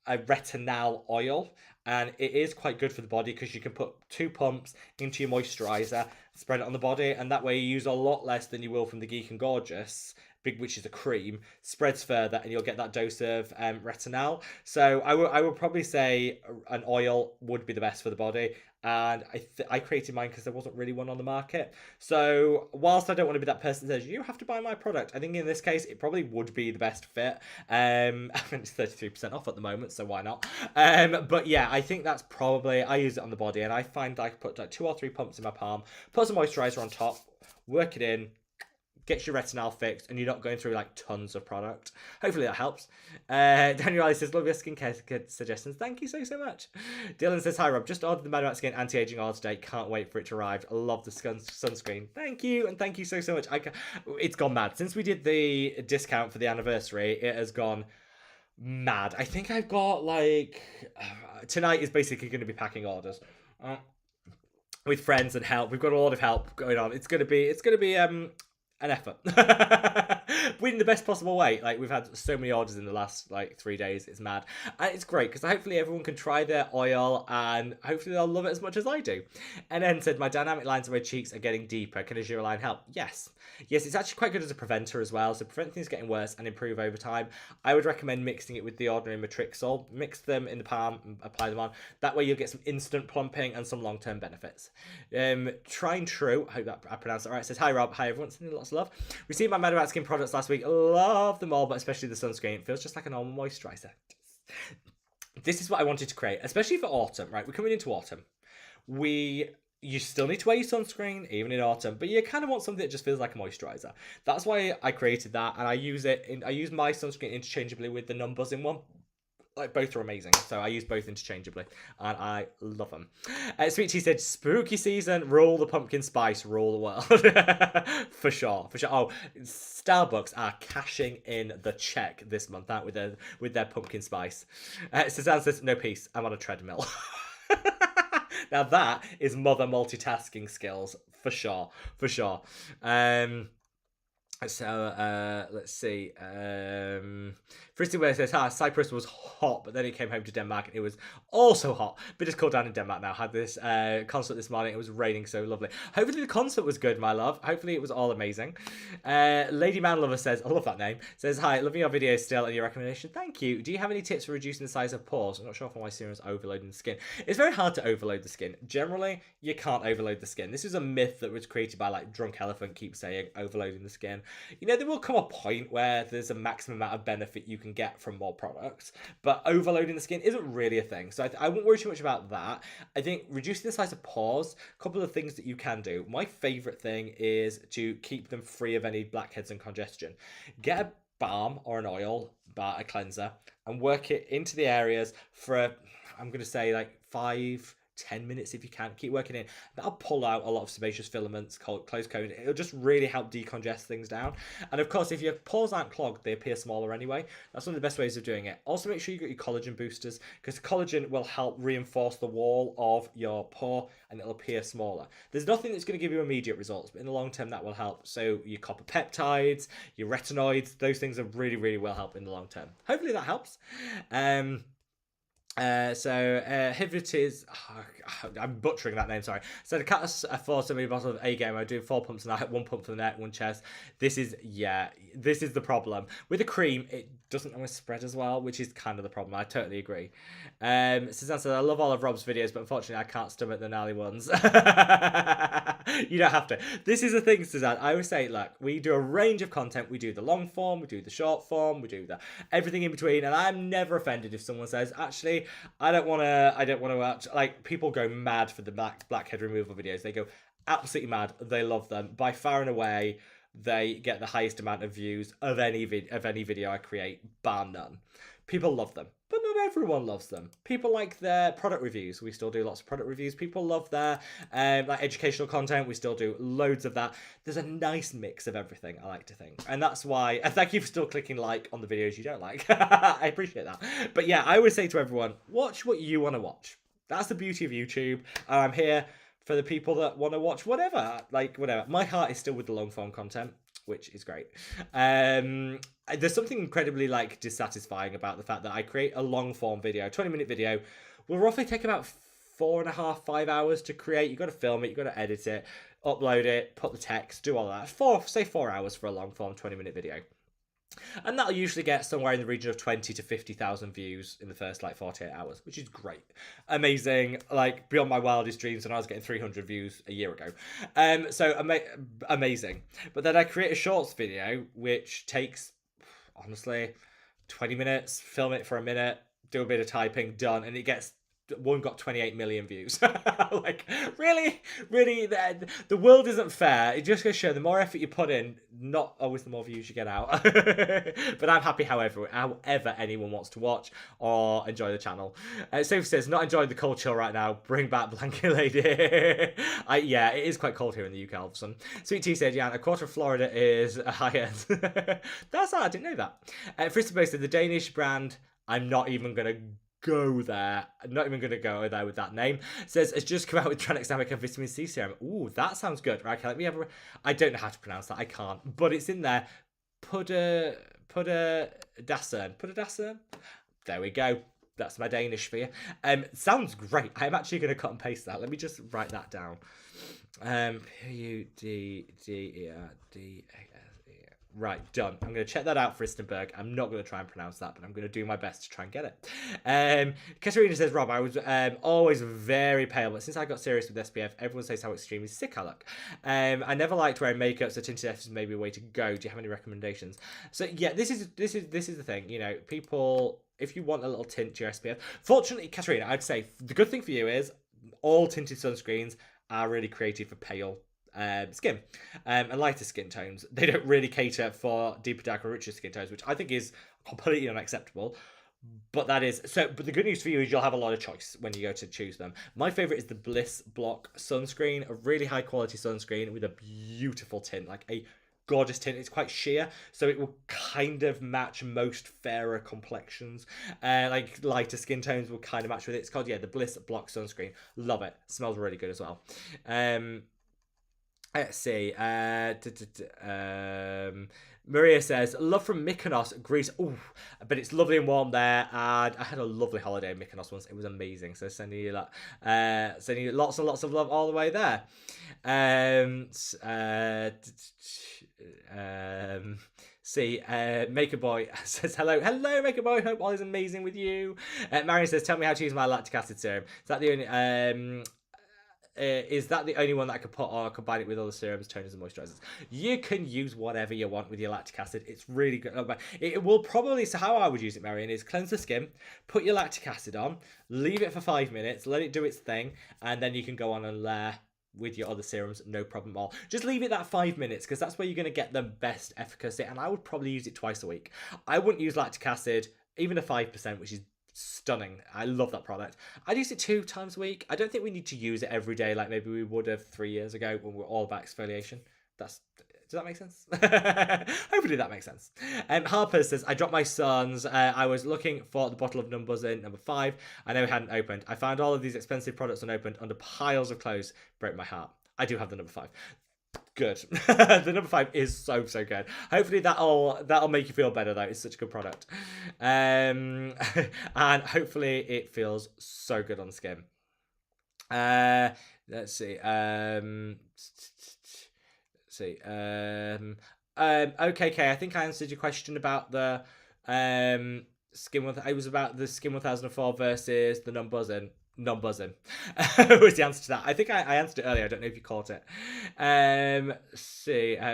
a retinol oil, and it is quite good for the body because you can put 2 pumps into your moisturizer, spread it on the body, and that way you use a lot less than you will from the Geek and Gorgeous, which is a cream, spreads further, and you'll get that dose of retinol. So I would probably say an oil would be the best for the body. And I created mine because there wasn't really one on the market. So whilst I don't want to be that person that says you have to buy my product, I think in this case it probably would be the best fit. It's 33% off at the moment, so why not? But yeah, I think that's probably, I use it on the body, and I find I put like 2 or 3 pumps in my palm, put some moisturizer on top, work it in, gets your retinol fixed, and you're not going through like tons of product. Hopefully that helps. Daniel Ali says, love your skincare suggestions. Thank you so much. Dylan says, hi Rob, just ordered the Mad About Skin anti-aging oil today. Can't wait for it to arrive. I love the sunscreen. Thank you, and thank you so much. It's gone mad. Since we did the discount for the anniversary, it has gone mad. I think I've got like, tonight is basically going to be packing orders. With friends and help. We've got a lot of help going on. It's gonna be an effort. But in the best possible way. Like, we've had so many orders in the last like 3 days. It's mad, and it's great because hopefully everyone can try their oil, and hopefully they'll love it as much as I do. And then said, my dynamic lines on my cheeks are getting deeper. Can a Zero line help? Yes, it's actually quite good as a preventer as well. So prevent things getting worse and improve over time. I would recommend mixing it with the ordinary Matrixol. Mix them in the palm and apply them on. That way you'll get some instant plumping and some long-term benefits. Trying True, I hope that I pronounced it right, says, hi Rob, hi everyone, sending lots of love. Received my Mad About Skin products last week. Love them all, but especially the sunscreen. It feels just like a normal moisturizer. This is what I wanted to create, especially for autumn, right? We're coming into autumn. You still need to wear your sunscreen, even in autumn, but you kind of want something that just feels like a moisturizer. That's why I created that, and I use my sunscreen interchangeably with the non-buzzing one. Like, both are amazing, so I use both interchangeably, and I love them. Sweet Tea said, spooky season, rule the pumpkin spice, rule the world. For sure. Oh, Starbucks are cashing in the check this month, out with their pumpkin spice. Suzanne says, no peace, I'm on a treadmill. Now that is mother multitasking skills, for sure. So let's see. Fristy Way says, hi, Cyprus was hot, but then he came home to Denmark and it was also hot. But it's cooled down in Denmark now. Had this concert this morning. It was raining so lovely. Hopefully the concert was good, my love. Hopefully it was all amazing. Lady Man Lover says, I love that name, says, hi, loving your videos still and your recommendation. Thank you. Do you have any tips for reducing the size of pores? I'm not sure if my serum is overloading the skin. It's very hard to overload the skin. Generally, you can't overload the skin. This is a myth that was created by like Drunk Elephant keeps saying, overloading the skin. You know, there will come a point where there's a maximum amount of benefit you can get from more products, but overloading the skin isn't really a thing. So I won't worry too much about that. I think reducing the size of pores, a couple of things that you can do. My favorite thing is to keep them free of any blackheads and congestion. Get a balm or an oil, a cleanser, and work it into the areas for, I'm going to say like 5-10 minutes if you can. Keep working in. That'll pull out a lot of sebaceous filaments, close code. It'll just really help decongest things down. And of course, if your pores aren't clogged, they appear smaller anyway. That's one of the best ways of doing it. Also, make sure you got your collagen boosters, because collagen will help reinforce the wall of your pore and it'll appear smaller. There's nothing that's going to give you immediate results, but in the long term, that will help. So your copper peptides, your retinoids, those things are really will help in the long term. Hopefully that helps. Hivitis, I'm butchering that name, sorry. So the cat for so many bottles of A-game, I do 4 pumps a night, 1 pump for the neck, 1 chest. This is the problem. With the cream, it doesn't always spread as well, which is kind of the problem. I totally agree. Suzanne said, I love all of Rob's videos, but unfortunately I can't stomach the gnarly ones. You don't have to. This is the thing, Suzanne. I always say, look, we do a range of content. We do the long form, we do the short form, we do the everything in between, and I'm never offended if someone says, actually, I don't want to watch, like, people go mad for the blackhead removal videos. They go absolutely mad. They love them. By far and away, they get the highest amount of views of any video I create, bar none. People love them, but not everyone loves them. People like their product reviews. We still do lots of product reviews. People love their like educational content. We still do loads of that. There's a nice mix of everything, I like to think. And that's why, and thank you for still clicking like on the videos you don't like. I appreciate that. But yeah, I would say to everyone, watch what you want to watch. That's the beauty of YouTube. I'm here for the people that want to watch whatever. My heart is still with the long form content, which is great. there's something incredibly like dissatisfying about the fact that I create a long form video, 20-minute video, will roughly take about 4.5, 5 hours to create. You've got to film it, you've got to edit it, upload it, put the text, do all that. Say 4 hours for a long form 20-minute video. And that'll usually get somewhere in the region of 20 to 50,000 views in the first like 48 hours, which is great. Amazing, like beyond my wildest dreams when I was getting 300 views a year ago. Amazing. But then I create a shorts video, which takes, honestly, 20 minutes, film it for a minute, do a bit of typing, done, and it gets one got 28 million views. Like, really, the world isn't fair. It just goes to show the more effort you put in, not always the more views you get out. But I'm happy however anyone wants to watch or enjoy the channel. Sophie says, not enjoying the cold chill right now. Bring back Blanket Lady. Yeah, it is quite cold here in the UK all of a sudden. Sweet Tea said, yeah, a quarter of Florida is a high end. That's I didn't know that. Frisbee Boy said, the Danish brand, I'm not even going to go there. I'm not even going to go there with that name. Says, it's just come out with tranexamic and vitamin C serum. Ooh, that sounds good. Right, okay, let me have a... I don't know how to pronounce that. I can't. But it's in there. Puder Dassern. There we go. That's my Danish for you. Sounds great. I'm actually going to cut and paste that. Let me just write that down. Pudderdassern. Right, done. I'm going to check that out for Istenberg. I'm not going to try and pronounce that, but I'm going to do my best to try and get it. Katerina says, Rob, I was always very pale, but since I got serious with SPF, everyone says how extremely sick I look. I never liked wearing makeup, so tinted SPF is maybe a way to go. Do you have any recommendations? So yeah, this is the thing. You know, people, if you want a little tint to your SPF, fortunately, Katerina, I'd say the good thing for you is all tinted sunscreens are really created for pale skin and lighter skin tones. They don't really cater for deeper, darker, richer skin tones, which I think is completely unacceptable. But the good news for you is you'll have a lot of choice when you go to choose them. My favorite is the Bliss Block sunscreen, a really high quality sunscreen with a beautiful tint, like a gorgeous tint. It's quite sheer, so it will kind of match most fairer complexions. Like lighter skin tones will kind of match with it. It's called, yeah, the Bliss Block sunscreen. Love it. Smells really good as well. Let's see. Maria says, love from Mykonos, Greece. Ooh, but it's lovely and warm there. And I had a lovely holiday in Mykonos once. It was amazing. So sending you lots and lots of love all the way there. Maker Boy says, hello Maker Boy, hope all is amazing with you. Marion says, tell me how to use my lactic acid serum. Is that the only one that I could put or combine it with other serums, toners and moisturizers? You can use whatever you want with your lactic acid. It's really good. It will probably, so how I would use it, Marion, is cleanse the skin, put your lactic acid on, leave it for 5 minutes, let it do its thing, and then you can go on and layer with your other serums, no problem at all. Just leave it that 5 minutes, because that's where you're going to get the best efficacy, and I would probably use it twice a week. I wouldn't use lactic acid, even a 5%, which is stunning. I love that product. I'd use it 2 times a week. I don't think we need to use it every day like maybe we would have 3 years ago when we were all about exfoliation. Does that make sense? Hopefully that makes sense. Harper says, I dropped my sons. I was looking for the bottle of numbers in number 5. I know it hadn't opened. I found all of these expensive products unopened under piles of clothes. Broke my heart. I do have the number 5. Good. The number 5 is so good. Hopefully that'll make you feel better though. It's such a good product. And hopefully it feels so good on the skin. Let's see. Okay, I think I answered your question about the skin. It was about the Skin 1004 versus the non-buzzing. Non-buzzing was the answer to that. I think I answered it earlier. I don't know if you caught it.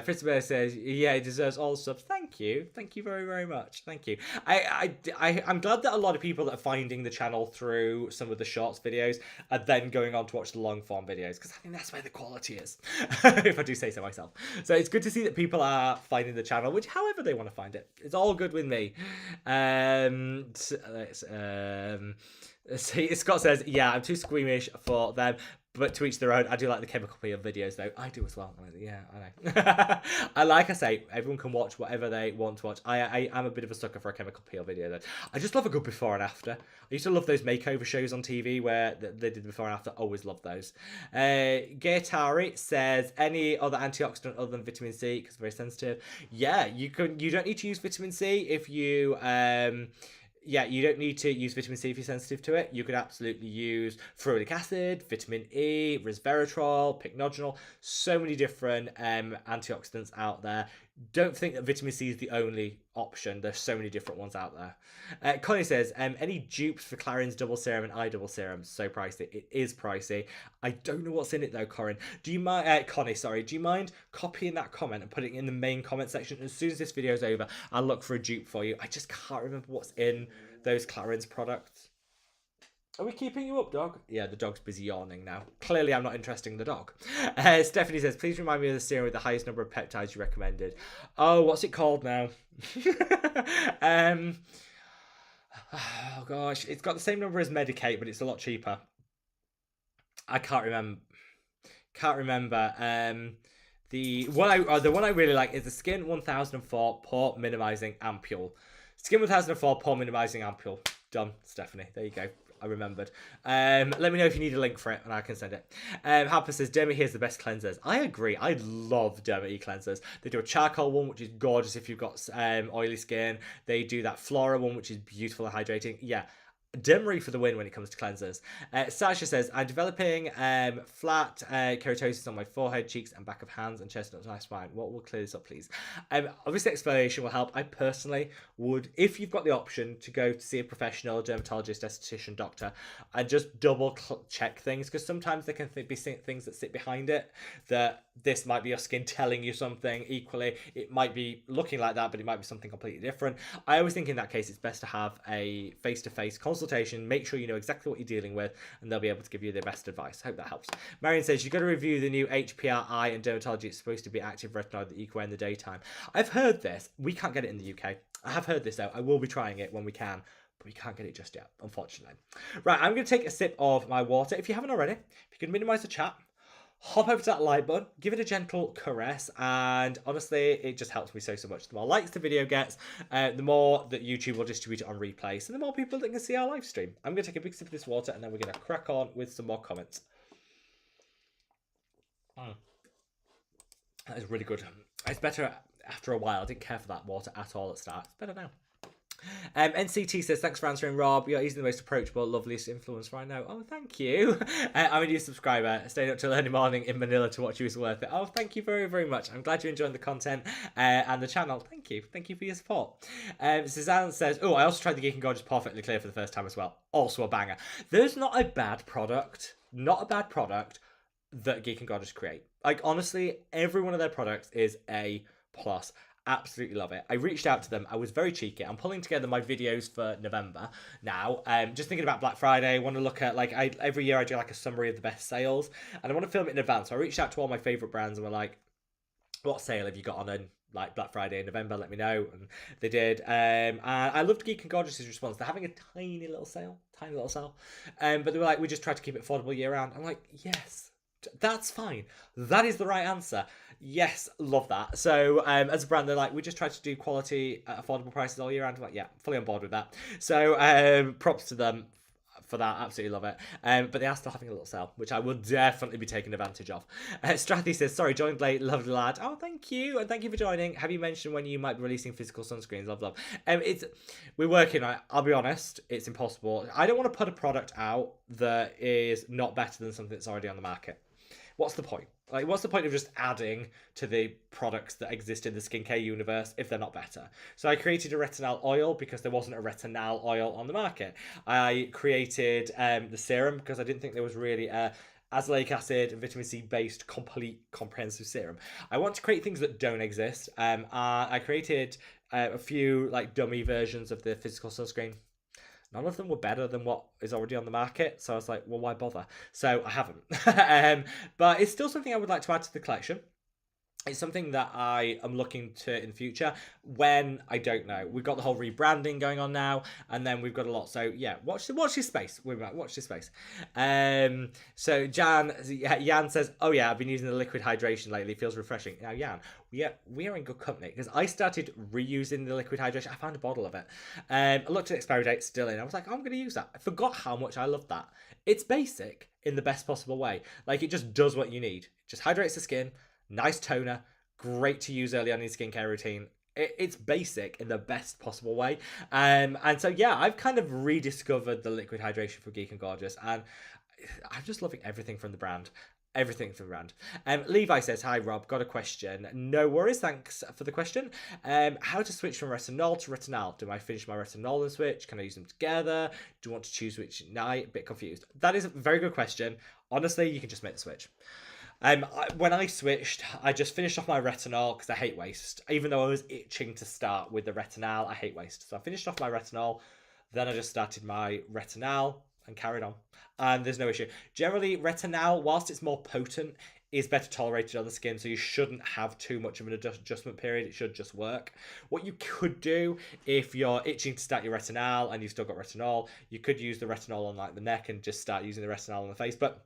Fritz says, yeah, it deserves all the subs. Thank you very, very much. Thank you. I'm glad that a lot of people that are finding the channel through some of the shorts videos are then going on to watch the long form videos, because I think that's where the quality is, if I do say so myself. So it's good to see that people are finding the channel, which however they want to find it. It's all good with me. See, Scott says, yeah, I'm too squeamish for them, But to each their own. I do like the chemical peel videos, though. I do as well. Yeah, I know. Like I say, everyone can watch whatever they want to watch. I am a bit of a sucker for a chemical peel video, though. I just love a good before and after. I used to love those makeover shows on TV where they did before and after. Always love those. Gaetari says, any other antioxidant other than vitamin C, because it's very sensitive. Yeah, you don't need to use vitamin C if you... yeah, you don't need to use vitamin C if you're sensitive to it. You could absolutely use ferulic acid, vitamin E, resveratrol, pycnogenol. So many different antioxidants out there. Don't think that vitamin C is the only option. There's so many different ones out there. Connie says, any dupes for Clarin's double serum and eye double serum? So pricey. It is pricey. I don't know what's in it though, Corin. Do you mind, Connie, sorry, do you mind copying that comment and putting it in the main comment section? As soon as this video's over, I'll look for a dupe for you. I just can't remember what's in those Clarin's products. Are we keeping you up, dog? Yeah, the dog's busy yawning now. Clearly, I'm not interested in the dog. Stephanie says, please remind me of the serum with the highest number of peptides you recommended. Oh, what's it called now? Oh, gosh. It's got the same number as Medicate, but it's a lot cheaper. I can't remember. The one I really like is the Skin 1004 Pore Minimizing Ampule. Skin 1004 Pore Minimizing Ampule. Done, Stephanie. There you go. I remembered. Let me know if you need a link for it and I can send it. Harper says, Derma Here's the best cleansers. I agree. I love Derma E cleansers. They do a charcoal one, which is gorgeous if you've got oily skin. They do that Flora one, which is beautiful and hydrating. Yeah. Derma for the win when it comes to cleansers. Sasha says, I'm developing flat keratosis on my forehead, cheeks, and back of hands and chest and my spine. What will clear this up, please? Obviously, exfoliation will help. I personally would, if you've got the option to go to see a professional dermatologist, esthetician, doctor, and just double check things, because sometimes there can be things that sit behind it, that this might be your skin telling you something. Equally, it might be looking like that, but it might be something completely different. I always think in that case, it's best to have a face-to-face consultation. Make sure you know exactly what you're dealing with, and they'll be able to give you their best advice. Hope that helps. Marion says, you've got to review the new HPR eye and dermatology. It's supposed to be active retinoid that you can wear in the daytime. I've heard this. We can't get it in the UK. I have heard this, though. I will be trying it when we can, but we can't get it just yet, unfortunately. Right, I'm going to take a sip of my water. If you haven't already, if you can minimize the chat, hop over to that like button, give it a gentle caress, and honestly, it just helps me so much. The more likes the video gets, the more that YouTube will distribute it on replay, so the more people that can see our live stream. I'm going to take a big sip of this water, and then we're going to crack on with some more comments. That is really good. It's better after a while. I didn't care for that water at all at start. It's better now. NCT says, thanks for answering, Rob. You're easily the most approachable, loveliest influencer I know. Oh, thank you. I'm a new subscriber. Staying up till early morning in Manila to watch you is worth it. Oh, thank you very, very much. I'm glad you're enjoying the content and the channel. Thank you. Thank you for your support. Suzanne says, oh, I also tried the Geek and Gorgeous Perfectly Clear for the first time as well. Also a banger. There's not a bad product that Geek and Gorgeous create. Like, honestly, every one of their products is a plus. Absolutely love it. I reached out to them. I was very cheeky. I'm pulling together my videos for November now. Just thinking about Black Friday. I want to look at, like, every year I do like a summary of the best sales, and I want to film it in advance. So I reached out to all my favorite brands and were like, what sale have you got on in like Black Friday in November? Let me know. And they did. And I loved Geek and Gorgeous' response. They're having a tiny little sale. But they were like, we just try to keep it affordable year round. I'm like, yes, that's fine. That is the right answer. Yes, love that. So as a brand, they're like, we just try to do quality at affordable prices all year round. I'm like, yeah, fully on board with that. So props to them for that. Absolutely love it. But they are still having a little sale, which I will definitely be taking advantage of. Strathy says, sorry, joined late, lovely lad. Oh, thank you. And thank you for joining. Have you mentioned when you might be releasing physical sunscreens? Love. We're working on it. I'll be honest, it's impossible. I don't want to put a product out that is not better than something that's already on the market. What's the point? Like, what's the point of just adding to the products that exist in the skincare universe if they're not better? So I created a retinol oil because there wasn't a retinol oil on the market. I created the serum because I didn't think there was really a azelaic acid and vitamin C based complete comprehensive serum. I want to create things that don't exist. I created a few like dummy versions of the physical sunscreen. None of them were better than what is already on the market. So I was like, well, why bother? So I haven't. But it's still something I would like to add to the collection. it's something that I am looking to in the future. When I don't know, we've got the whole rebranding going on now, and then we've got a lot. So yeah, watch this space. Watch this space. So Jan says, "Oh yeah, I've been using the liquid hydration lately. It feels refreshing." Now Jan, we are in good company because I started reusing the liquid hydration. I found a bottle of it. I looked at the expiry date, still in. I was like, I'm going to use that. I forgot how much I love that. It's basic in the best possible way. Like it just does what you need. It just hydrates the skin. Nice toner, great to use early on in your skincare routine. It's basic in the best possible way. And so, yeah, I've kind of rediscovered the liquid hydration from Geek and Gorgeous. And I'm just loving everything from the brand. Everything from the brand. Levi says, "Hi Rob, got a question." No worries, thanks for the question. How to switch from retinol to retinol? Do I finish my retinol and switch? Can I use them together? Do you want to choose which night? A bit confused. That is a very good question. Honestly, you can just make the switch. When I switched, I just finished off my retinol because I hate waste. Even though I was itching to start with the retinol, I hate waste. So I finished off my retinol, then I just started my retinol and carried on. And there's no issue. Generally, retinol, whilst it's more potent, is better tolerated on the skin, so you shouldn't have too much of an adjustment period. It should just work. What you could do if you're itching to start your retinol and you've still got retinol, you could use the retinol on like the neck and just start using the retinol on the face. But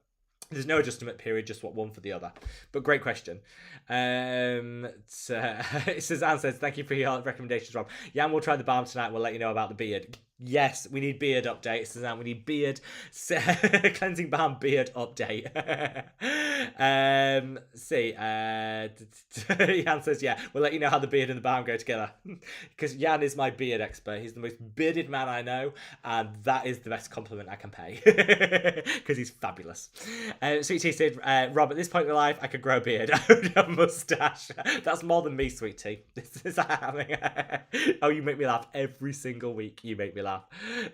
there's no adjustment period, just one for the other. But great question. Suzanne says, "Thank you for your recommendations, Rob. Jan will try the balm tonight. We'll let you know about the beard." Yes, we need beard update, Suzanne. We need beard cleansing balm beard update. Jan says, "Yeah, we'll let you know how the beard and the balm go together." Because Jan is my beard expert. He's the most bearded man I know, and that is the best compliment I can pay because he's fabulous. Sweet Tea said, "Rob, at this point in life, I could grow a beard. I would have a mustache." That's more than me, Sweet Tea. This is happening. Oh, you make me laugh every single week. You make me laugh.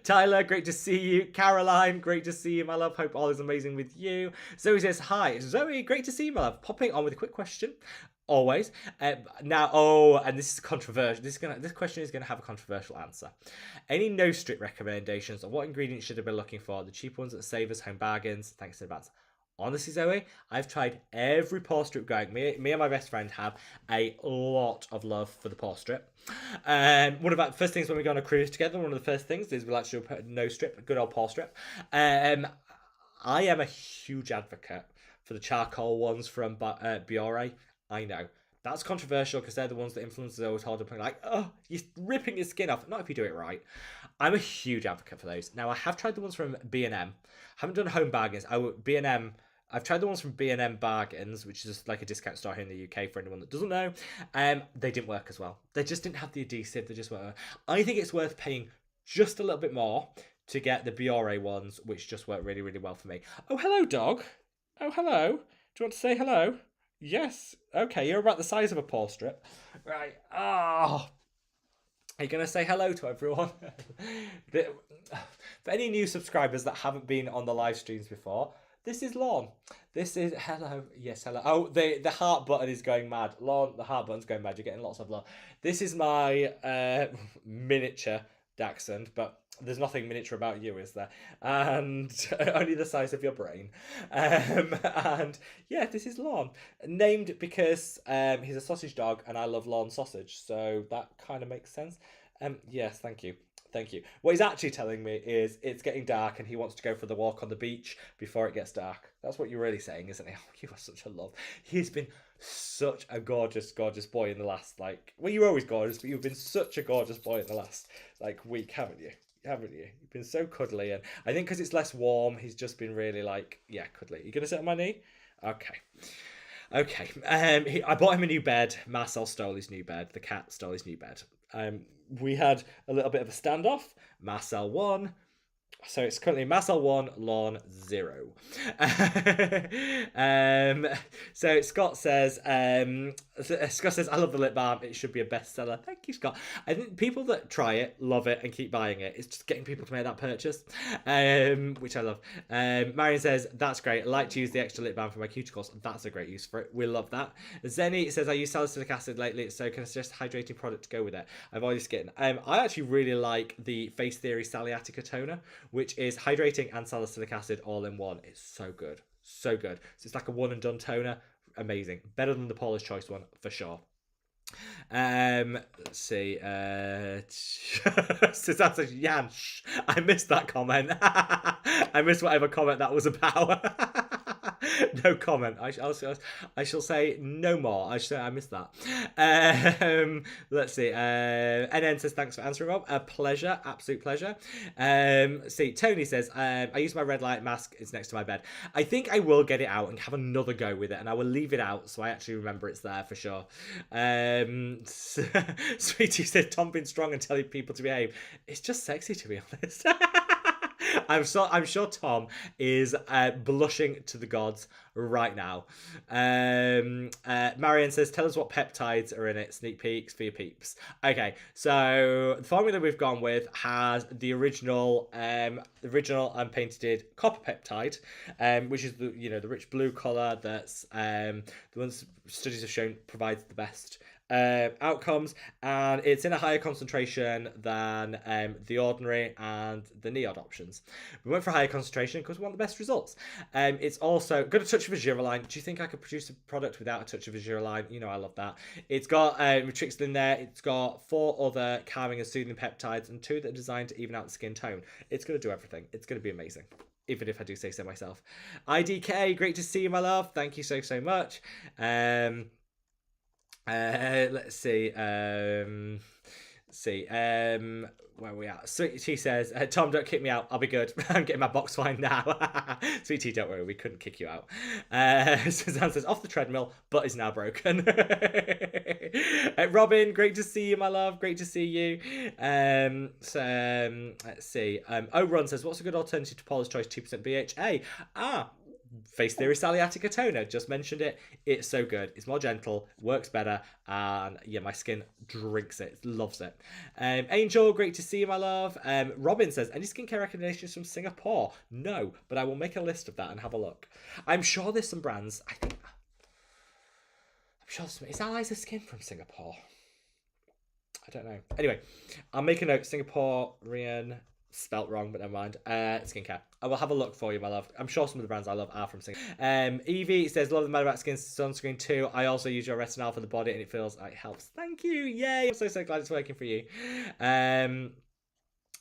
Tyler, great to see you. Caroline, great to see you, my love. Hope all is amazing with you. Zoe says, "Hi, Zoe, great to see you, my love. Popping on with a quick question. Always. And this is controversial. This question is gonna have a controversial answer. Any no strip recommendations on what ingredients should have been looking for? The cheap ones that save us home bargains. Thanks in advance." Honestly, Zoe, I've tried every pore strip going. Me and my best friend have a lot of love for the pore strip. One of our first things when we go on a cruise together, one of the first things is we like to do a no strip, a good old pore strip. I am a huge advocate for the charcoal ones from Biore. I know. That's controversial because they're the ones that influencers always hold up and like, "Oh, you're ripping your skin off." Not if you do it right. I'm a huge advocate for those. Now, I have tried the ones from B&M. Haven't done home bargains. B&M. I've tried the ones from B&M Bargains, which is like a discount store here in the UK for anyone that doesn't know. They didn't work as well. They just didn't have the adhesive. They just weren't. I think it's worth paying just a little bit more to get the Biore ones, which just work really, really well for me. Oh, hello, dog. Oh, hello. Do you want to say hello? Yes. Okay, you're about the size of a pore strip. Right. Oh. Are you going to say hello to everyone? For any new subscribers that haven't been on the live streams before, this is Lorne. This is hello. Yes, hello. Oh, the heart button is going mad. Lorne, the heart button's going mad. You're getting lots of love. This is my miniature Dachshund, but there's nothing miniature about you, is there? And only the size of your brain. And yeah, this is Lorne. Named because he's a sausage dog and I love Lorne sausage. So that kind of makes sense. Yes, thank you. Thank you. What he's actually telling me is it's getting dark and he wants to go for the walk on the beach before it gets dark. That's what you're really saying, isn't he? Oh, you are such a love. He's been such a gorgeous, gorgeous boy in the last, well, you're always gorgeous, but you've been such a gorgeous boy in the last, week, haven't you? You've been so cuddly, and I think because it's less warm, he's just been really, cuddly. You gonna sit on my knee? Okay. I bought him a new bed. Marcel stole his new bed. The cat stole his new bed. We had a little bit of a standoff. Marcel won. So it's currently Marcel 1, Lorne 0. So Scott says, "I love the lip balm. It should be a bestseller." Thank you, Scott. I think people that try it, love it, and keep buying it. It's just getting people to make that purchase, which I love. Marion says, "That's great. I like to use the extra lip balm for my cuticles." That's a great use for it. We love that. Zenny says, "I use salicylic acid lately, so can I suggest a hydrating product to go with it? I've already skin." I actually really like the Face Theory Saliatica Toner, which is hydrating and salicylic acid all in one. It's so good. So good. So it's like a one and done toner. amazing. Better than the Paula's Choice one, for sure. Let's see. Suzanne says, Jan, shh, I missed that comment. I missed whatever comment that was about. No comment. I shall say no more. I missed that. Let's see. NN says, thanks for answering, Rob. A pleasure. Absolute pleasure. See, Tony says, I use my red light mask. It's next to my bed. I think I will get it out and have another go with it, and I will leave it out so I actually remember it's there for sure. Sweetie said, Tom being strong and telling people to behave. It's just sexy, to be honest. I'm sure Tom is blushing to the gods right now. Marianne says, tell us what peptides are in it. Sneak peeks for your peeps. Okay, so the formula we've gone with has the original unpainted copper peptide, which is the rich blue colour that's the ones studies have shown provides the best outcomes, and it's in a higher concentration than the ordinary and the Neod options. We went for higher concentration because we want the best results. It's also got a touch of Azuraline. Do you think I could produce a product without a touch of Azuraline? You know, I love that. It's got Matrixin in there. It's got 4 other calming and soothing peptides and 2 that are designed to even out the skin tone. It's going to do everything. It's going to be amazing, even if I do say so myself. IDK, great to see you, my love. Thank you so much. Let's see. Where are we at? Sweet Tea says, Tom, don't kick me out. I'll be good. I'm getting my box fine now. Sweet Tea, don't worry. We couldn't kick you out. Suzanne says, off the treadmill, but is now broken. Robin, great to see you, my love. Great to see you. Let's see. Ron says, what's a good alternative to Paula's Choice 2% BHA? Face Theory Saliatica Toner, just mentioned it. It's so good. It's more gentle, works better, and yeah, my skin drinks it, loves it. Angel, great to see you, my love. Robin says, any skincare recommendations from Singapore? No, but I will make a list of that and have a look. I'm sure there's some brands. I'm sure there's some. Is Allies of Skin from Singapore? I don't know. Anyway, I'll make a note. Singaporean. Spelt wrong, but never mind. Skincare. I will have a look for you, my love. I'm sure some of the brands I love are from Singapore. Evie says, love the Mad About Skin sunscreen too. I also use your retinol for the body and it feels like it helps. Thank you. Yay. I'm so glad it's working for you.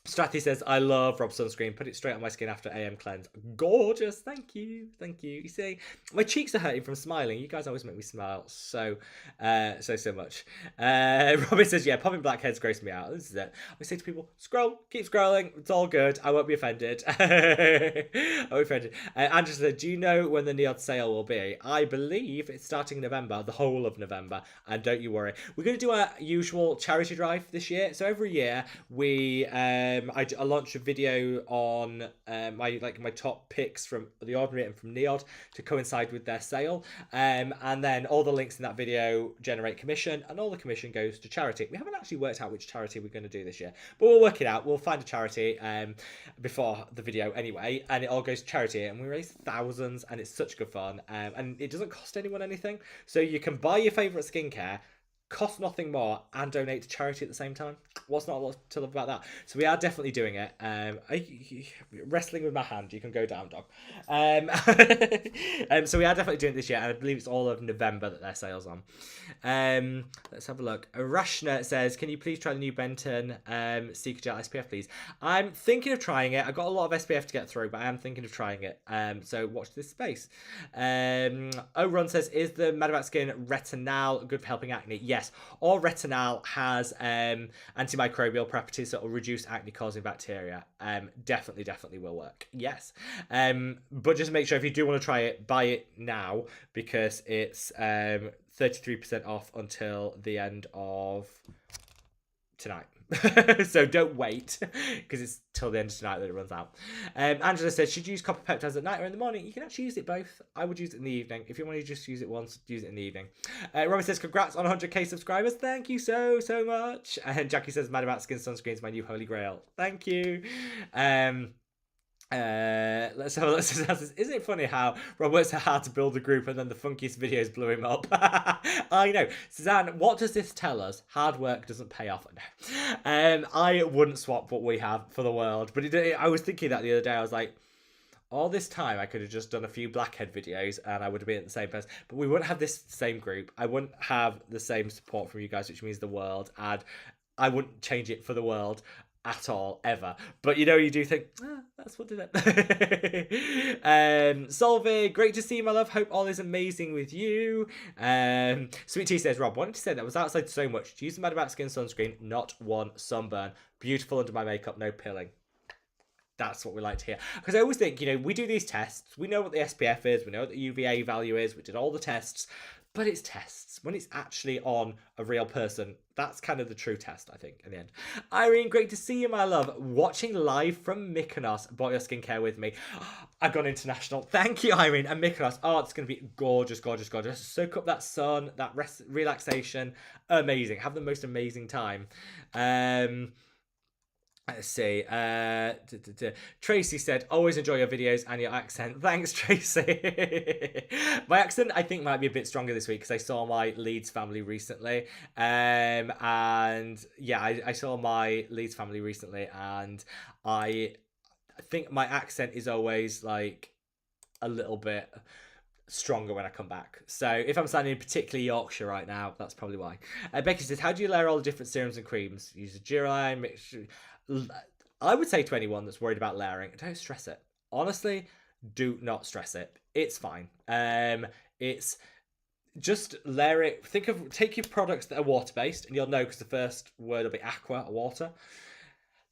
Strathy says, I love Rob sunscreen. Put it straight on my skin after AM cleanse. Gorgeous. Thank you. You see, my cheeks are hurting from smiling. You guys always make me smile so much. Robin says, yeah, popping blackheads gross me out. This is it. I say to people, scroll, keep scrolling. It's all good. I won't be offended. Andrew said, do you know when the Neod sale will be? I believe it's starting in November, the whole of November. And don't you worry. We're going to do our usual charity drive this year. So every year we... I launched a video on my top picks from The Ordinary and from Neod to coincide with their sale, and then all the links in that video generate commission, and all the commission goes to charity. We haven't actually worked out which charity we're going to do this year, but we'll work it out. We'll find a charity before the video anyway, and it all goes to charity, and we raise thousands, and it's such good fun, and it doesn't cost anyone anything, so you can buy your favourite skincare, cost nothing more, and donate to charity at the same time. What's not a lot to love about that? So we are definitely doing it. Wrestling with my hand, you can go down, dog. So we are definitely doing it this year, and I believe it's all of November that their sale's on. Let's have a look. Rashna says, can you please try the new Benton Secret Gel SPF, please? I'm thinking of trying it. I've got a lot of SPF to get through, but I am thinking of trying it. So watch this space. Ron says, is the Mad About Skin retinol good for helping acne? Yes, all retinol has antimicrobial properties that will reduce acne causing bacteria. Definitely will work. Yes. But just make sure if you do want to try it, buy it now, because it's 33% off until the end of tonight. So don't wait, because it's till the end of tonight that it runs out. Angela says, should you use copper peptides at night or in the morning? You can actually use it both. I would use it in the evening. If you want to just use it once, use it in the evening. Robin says, congrats on 100k subscribers. Thank you so much. And Jackie says, Mad About Skin sunscreen is my new holy grail. Thank you. Let's have a look. Isn't it funny how Rob worked so hard to build a group and then the funkiest videos blew him up? I know. Suzanne, what does this tell us? Hard work doesn't pay off. No. I wouldn't swap what we have for the world, but I was thinking that the other day. I was like, all this time I could have just done a few blackhead videos and I would have been at the same place, but we wouldn't have this same group. I wouldn't have the same support from you guys, which means the world, and I wouldn't change it for the world at all, ever. But you do think, that's what did it. Solvi, great to see you, my love. Hope all is amazing with you. Sweet Tea says, Rob, wanted to say that I was outside so much. To use the Mad About Skin sunscreen, not one sunburn. Beautiful under my makeup, no pilling. That's what we like to hear. Because I always think, we do these tests. We know what the SPF is. We know what the UVA value is. We did all the tests. But it's tests. When it's actually on a real person, that's kind of the true test, I think, in the end. Irene, great to see you, my love. Watching live from Mykonos. Bought your skincare with me. I've gone international. Thank you, Irene. And Mykonos. Oh, it's going to be gorgeous, gorgeous, gorgeous. Soak up that sun, that relaxation. Amazing. Have the most amazing time. Let's see. Tracy said, always enjoy your videos and your accent. Thanks, Tracy. My accent, I think, might be a bit stronger this week because I saw my Leeds family recently. And yeah, I saw my Leeds family recently, and I think my accent is always like a little bit stronger when I come back. So if I'm standing in particularly Yorkshire right now, that's probably why. Becky says, how do you layer all the different serums and creams? Use a Duraline mixture. I would say to anyone that's worried about layering, don't stress it. Honestly, do not stress it. It's fine. It's just layer it. Take your products that are water based, and you'll know because the first word will be aqua or water.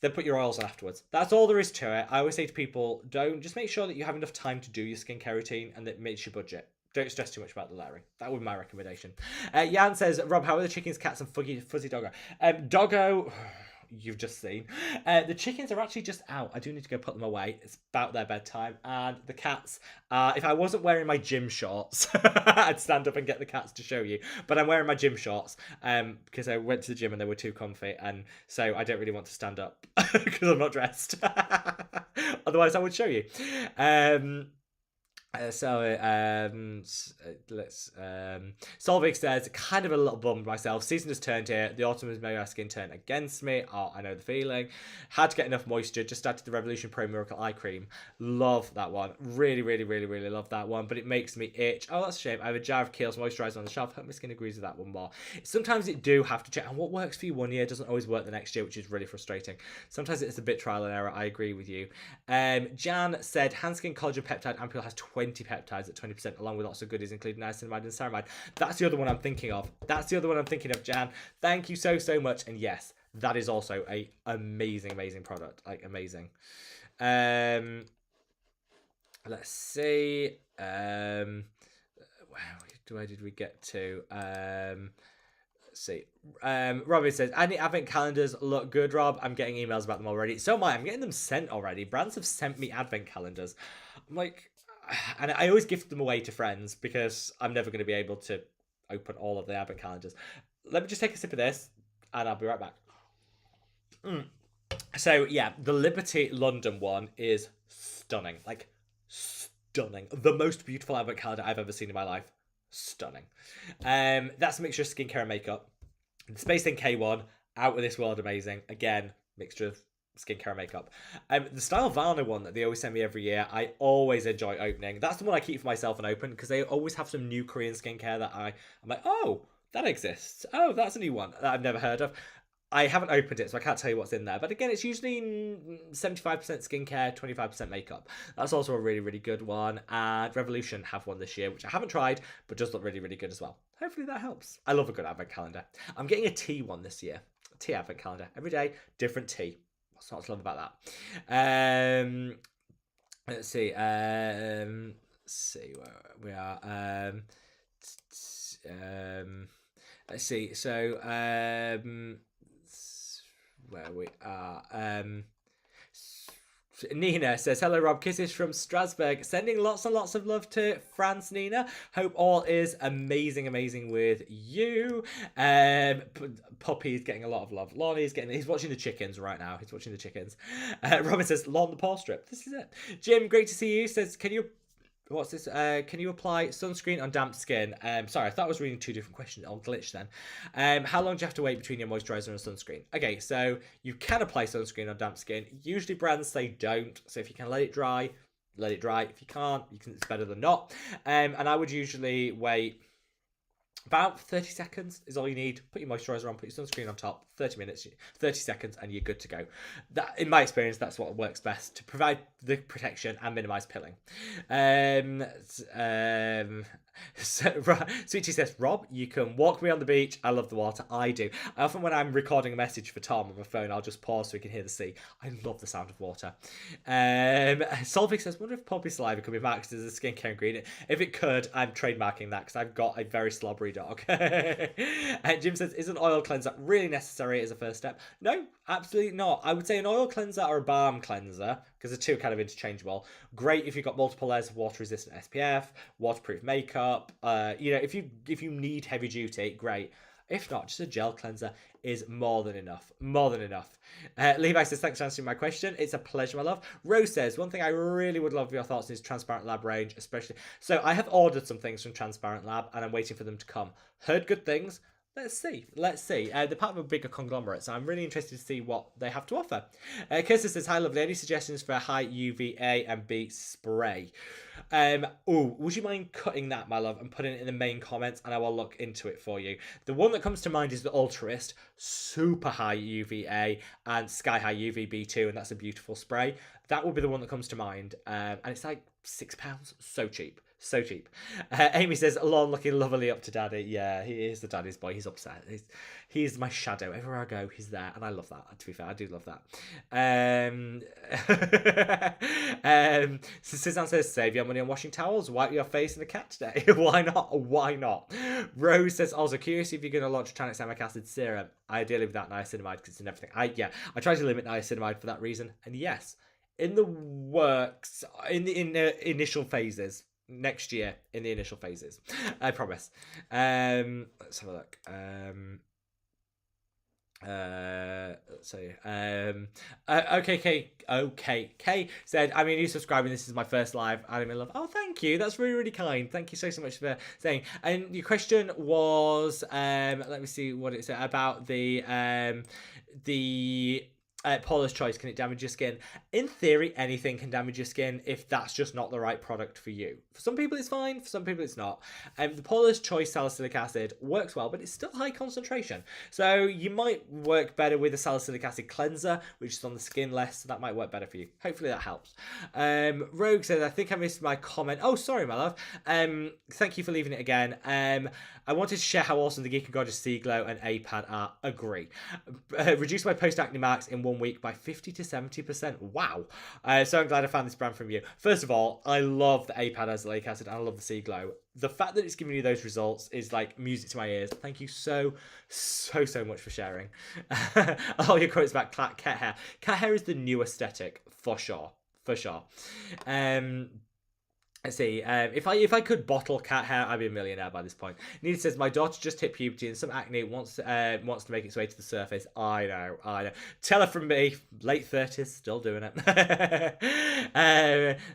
Then put your oils on afterwards. That's all there is to it. I always say to people, just make sure that you have enough time to do your skincare routine and that it meets your budget. Don't stress too much about the layering. That would be my recommendation. Jan says, Rob, how are the chickens, cats, and fuzzy doggo? Doggo, you've just seen. The chickens are actually just out. I do need to go put them away. It's about their bedtime. And the cats, if I wasn't wearing my gym shorts, I'd stand up and get the cats to show you. But I'm wearing my gym shorts because I went to the gym and they were too comfy. And so I don't really want to stand up because I'm not dressed. Otherwise, I would show you. Solvik says, kind of a little bummed myself. Season has turned here. The autumn has made my skin turn against me. Oh, I know the feeling. Had to get enough moisture. Just started the Revolution Pro Miracle Eye Cream. Love that one. Really, really, really, really love that one. But it makes me itch. Oh, that's a shame. I have a jar of Kiehl's moisturizer on the shelf. Hope my skin agrees with that one more. Sometimes it do have to check. And what works for you one year doesn't always work the next year, which is really frustrating. Sometimes it's a bit trial and error. I agree with you. Jan said, Hand Skin Collagen Peptide Ampule has 20 peptides at 20%, along with lots of goodies, including niacinamide and ceramide. That's the other one I'm thinking of. Jan. Thank you so, so much. And yes, that is also a amazing product. Like, amazing. Let's see. Where did we get to? Let's see. Robin says, any advent calendars look good, Rob? I'm getting emails about them already. So am I. I'm getting them sent already. Brands have sent me advent calendars. I'm like, and I always gift them away to friends because I'm never going to be able to open all of the advent calendars. Let me just take a sip of this and I'll be right back. So yeah, the Liberty London one is stunning. Like, stunning. The most beautiful advent calendar I've ever seen in my life. Stunning. That's a mixture of skincare and makeup. The Space NK one, out with this world amazing. Again, mixture of skincare and makeup. The Style Varna one that they always send me every year, I always enjoy opening. That's the one I keep for myself and open because they always have some new Korean skincare that I'm like, oh, that exists. Oh, that's a new one that I've never heard of. I haven't opened it, so I can't tell you what's in there. But again, it's usually 75% skincare, 25% makeup. That's also a really, really good one. And Revolution have one this year, which I haven't tried, but does look really, really good as well. Hopefully that helps. I love a good advent calendar. I'm getting a tea one this year. Tea advent calendar. Every day, different tea. What's not to love about that? Let's see. Let's see where we are. Let's see. So, where we are. Nina says, hello Rob, kisses from Strasbourg. Sending lots and lots of love to France, Nina. Hope all is amazing with you. Poppy's getting a lot of love. He's watching the chickens right now. Robin says, Lon the paw strip. This is it. Jim, great to see you. Says, can you apply sunscreen on damp skin? Sorry, I thought I was reading two different questions. I'll glitch then. How long do you have to wait between your moisturizer and sunscreen? Okay, so you can apply sunscreen on damp skin. Usually brands say don't. So if you can let it dry, let it dry. If you can't, it's better than not. And I would usually wait about 30 seconds is all you need. Put your moisturiser on, put your sunscreen on top, 30 minutes, 30 seconds, and you're good to go. That, in my experience, that's what works best to provide the protection and minimise pilling. Sweetie says, Rob, you can walk me on the beach. I love the water. I do. Often when I'm recording a message for Tom on my phone, I'll just pause so we can hear the sea. I love the sound of water. Solvik says, wonder if puppy saliva could be marked as a skincare ingredient. If it could, I'm trademarking that because I've got a very slobbery dog. And Jim says, is an oil cleanser really necessary as a first step? No, absolutely not. I would say an oil cleanser or a balm cleanser, because the two are kind of interchangeable. Great if you've got multiple layers of water-resistant SPF, waterproof makeup. If you need heavy duty, great. If not, just a gel cleanser is more than enough. More than enough. Levi says, thanks for answering my question. It's a pleasure, my love. Rose says, one thing I really would love your thoughts on is Transparent Lab range, especially. So I have ordered some things from Transparent Lab and I'm waiting for them to come. Heard good things. Let's see. They're part of a bigger conglomerate, so I'm really interested to see what they have to offer. Kirsten says, hi, lovely. Any suggestions for a high UVA and B spray? Would you mind cutting that, my love, and putting it in the main comments, and I will look into it for you. The one that comes to mind is the Ultraist, super high UVA and sky high UVB2, and that's a beautiful spray. That would be the one that comes to mind, and it's like £6. So cheap. So cheap. Amy says, Lon looking lovely up to daddy. Yeah, he is the daddy's boy. He's upset. He's my shadow. Everywhere I go, he's there. And I love that. To be fair, I do love that. Suzanne says, save your money on washing towels. Wipe your face in a cat today. Why not? Why not? Rose says, also curious if you're going to launch tranexamic acid serum. Ideally without niacinamide because it's in everything. I try to limit niacinamide for that reason. And yes, in the works, in the initial phases, next year in the initial phases, I promise. Let's have a look. Okay said, I'm a new subscriber. This is my first live. I'm in love. Oh, thank you. That's really, really kind. Thank you so much for saying. And your question was, let me see what it said about the Paula's Choice, can it damage your skin? In theory, anything can damage your skin if that's just not the right product for you. For some people it's fine, for some people it's not. The Paula's Choice salicylic acid works well, but it's still high concentration. So you might work better with a salicylic acid cleanser, which is on the skin less, so that might work better for you. Hopefully that helps. Rogue says, I think I missed my comment. Oh, sorry, my love. Thank you for leaving it again. I wanted to share how awesome the Geek and Gorgeous Sea Glow and A-Pad are. Agree. Reduce my post-acne marks in 1 week by 50 to 70%. Wow. So I'm glad I found this brand from you. First of all, I love the A-Pad azelaic acid and I love the Sea Glow. The fact that it's giving you those results is like music to my ears. Thank you so much for sharing. Oh, your quotes about cat hair. Cat hair is the new aesthetic, for sure. Let's see. If I could bottle cat hair, I'd be a millionaire by this point. Nina says, my daughter just hit puberty and some acne wants to make its way to the surface. I know. Tell her from me, late 30s, still doing it.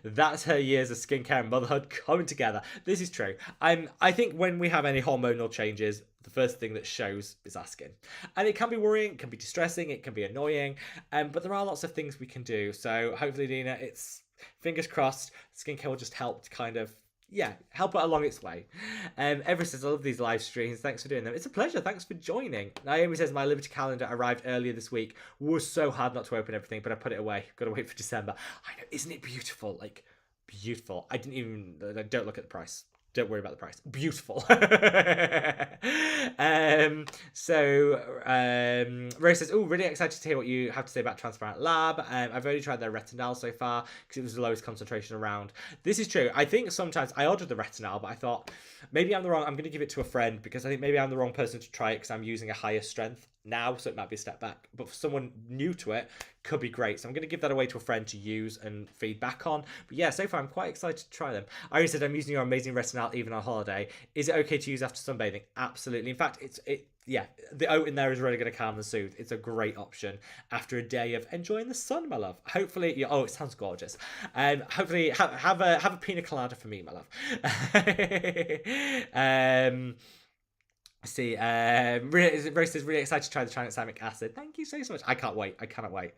That's her years of skincare and motherhood coming together. This is true. I think when we have any hormonal changes, the first thing that shows is our skin. And it can be worrying, it can be distressing, it can be annoying, but there are lots of things we can do. So hopefully, Nina, it's fingers crossed, skincare will just help to kind of, help it along its way. Everett says, I love these live streams. Thanks for doing them. It's a pleasure. Thanks for joining. Naomi says, my Liberty calendar arrived earlier this week. Was so hard not to open everything, but I put it away. Got to wait for December. I know. Isn't it beautiful? Like, beautiful. Don't look at the price. Don't worry about the price. Beautiful. Rose says, really excited to hear what you have to say about Transparent Lab. I've only tried their retinol so far because it was the lowest concentration around. This is true. I think sometimes I ordered the retinol, but I thought maybe I'm the wrong. I'm going to give it to a friend because I think maybe I'm the wrong person to try it because I'm using a higher strength now, so it might be a step back. But for someone new to it, could be great. So I'm going to give that away to a friend to use and feed back on. But yeah, so far I'm quite excited to try them. Irene said, I'm using your amazing retinol even on holiday. Is it okay to use after sunbathing? Absolutely. In fact, the oat in there is really going to calm and soothe. It's a great option after a day of enjoying the sun, my love. Hopefully, it sounds gorgeous. Hopefully, have a pina colada for me, my love. See, Rose is really excited to try the tranexamic acid. Thank you so much. I can't wait. I cannot wait.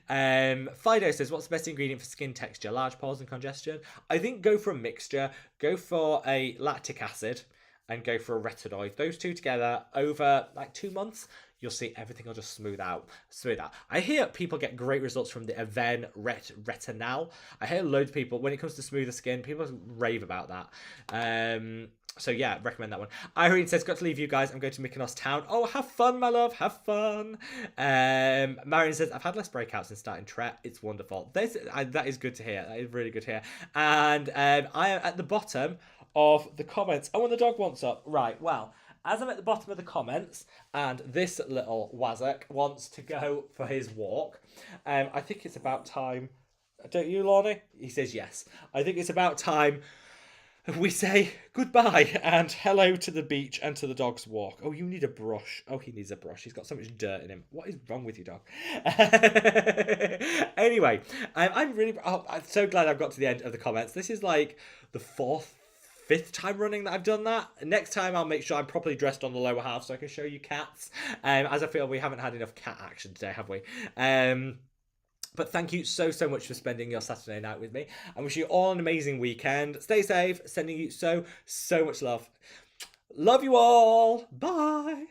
Fido says, what's the best ingredient for skin texture? Large pores and congestion? I think go for a mixture. Go for a lactic acid and go for a retinoid. Those two together over like 2 months, you'll see everything will just smooth out. I hear people get great results from the Aven Retinal. I hear loads of people, when it comes to smoother skin, people rave about that. So yeah, recommend that one. Irene says, got to leave you guys. I'm going to Mykonos town. Oh, have fun, my love. Have fun. Marion says, I've had less breakouts since starting Tret. It's wonderful. That is good to hear. That is really good to hear. And I am at the bottom of the comments. Oh, and the dog wants up. Right, well, as I'm at the bottom of the comments, and this little wazzock wants to go for his walk, I think it's about time. Don't you, Lorne? He says yes. I think it's about time we say goodbye and hello to the beach and to the dog's walk. Oh, you need a brush. Oh, he needs a brush. He's got so much dirt in him. What is wrong with you, dog? Anyway, I'm so glad I've got to the end of the comments. This is like the fifth time running that I've done that. Next time I'll make sure I'm properly dressed on the lower half so I can show you cats. As I feel we haven't had enough cat action today, have we? But thank you so much for spending your Saturday night with me. I wish you all an amazing weekend. Stay safe. Sending you so much love. Love you all. Bye.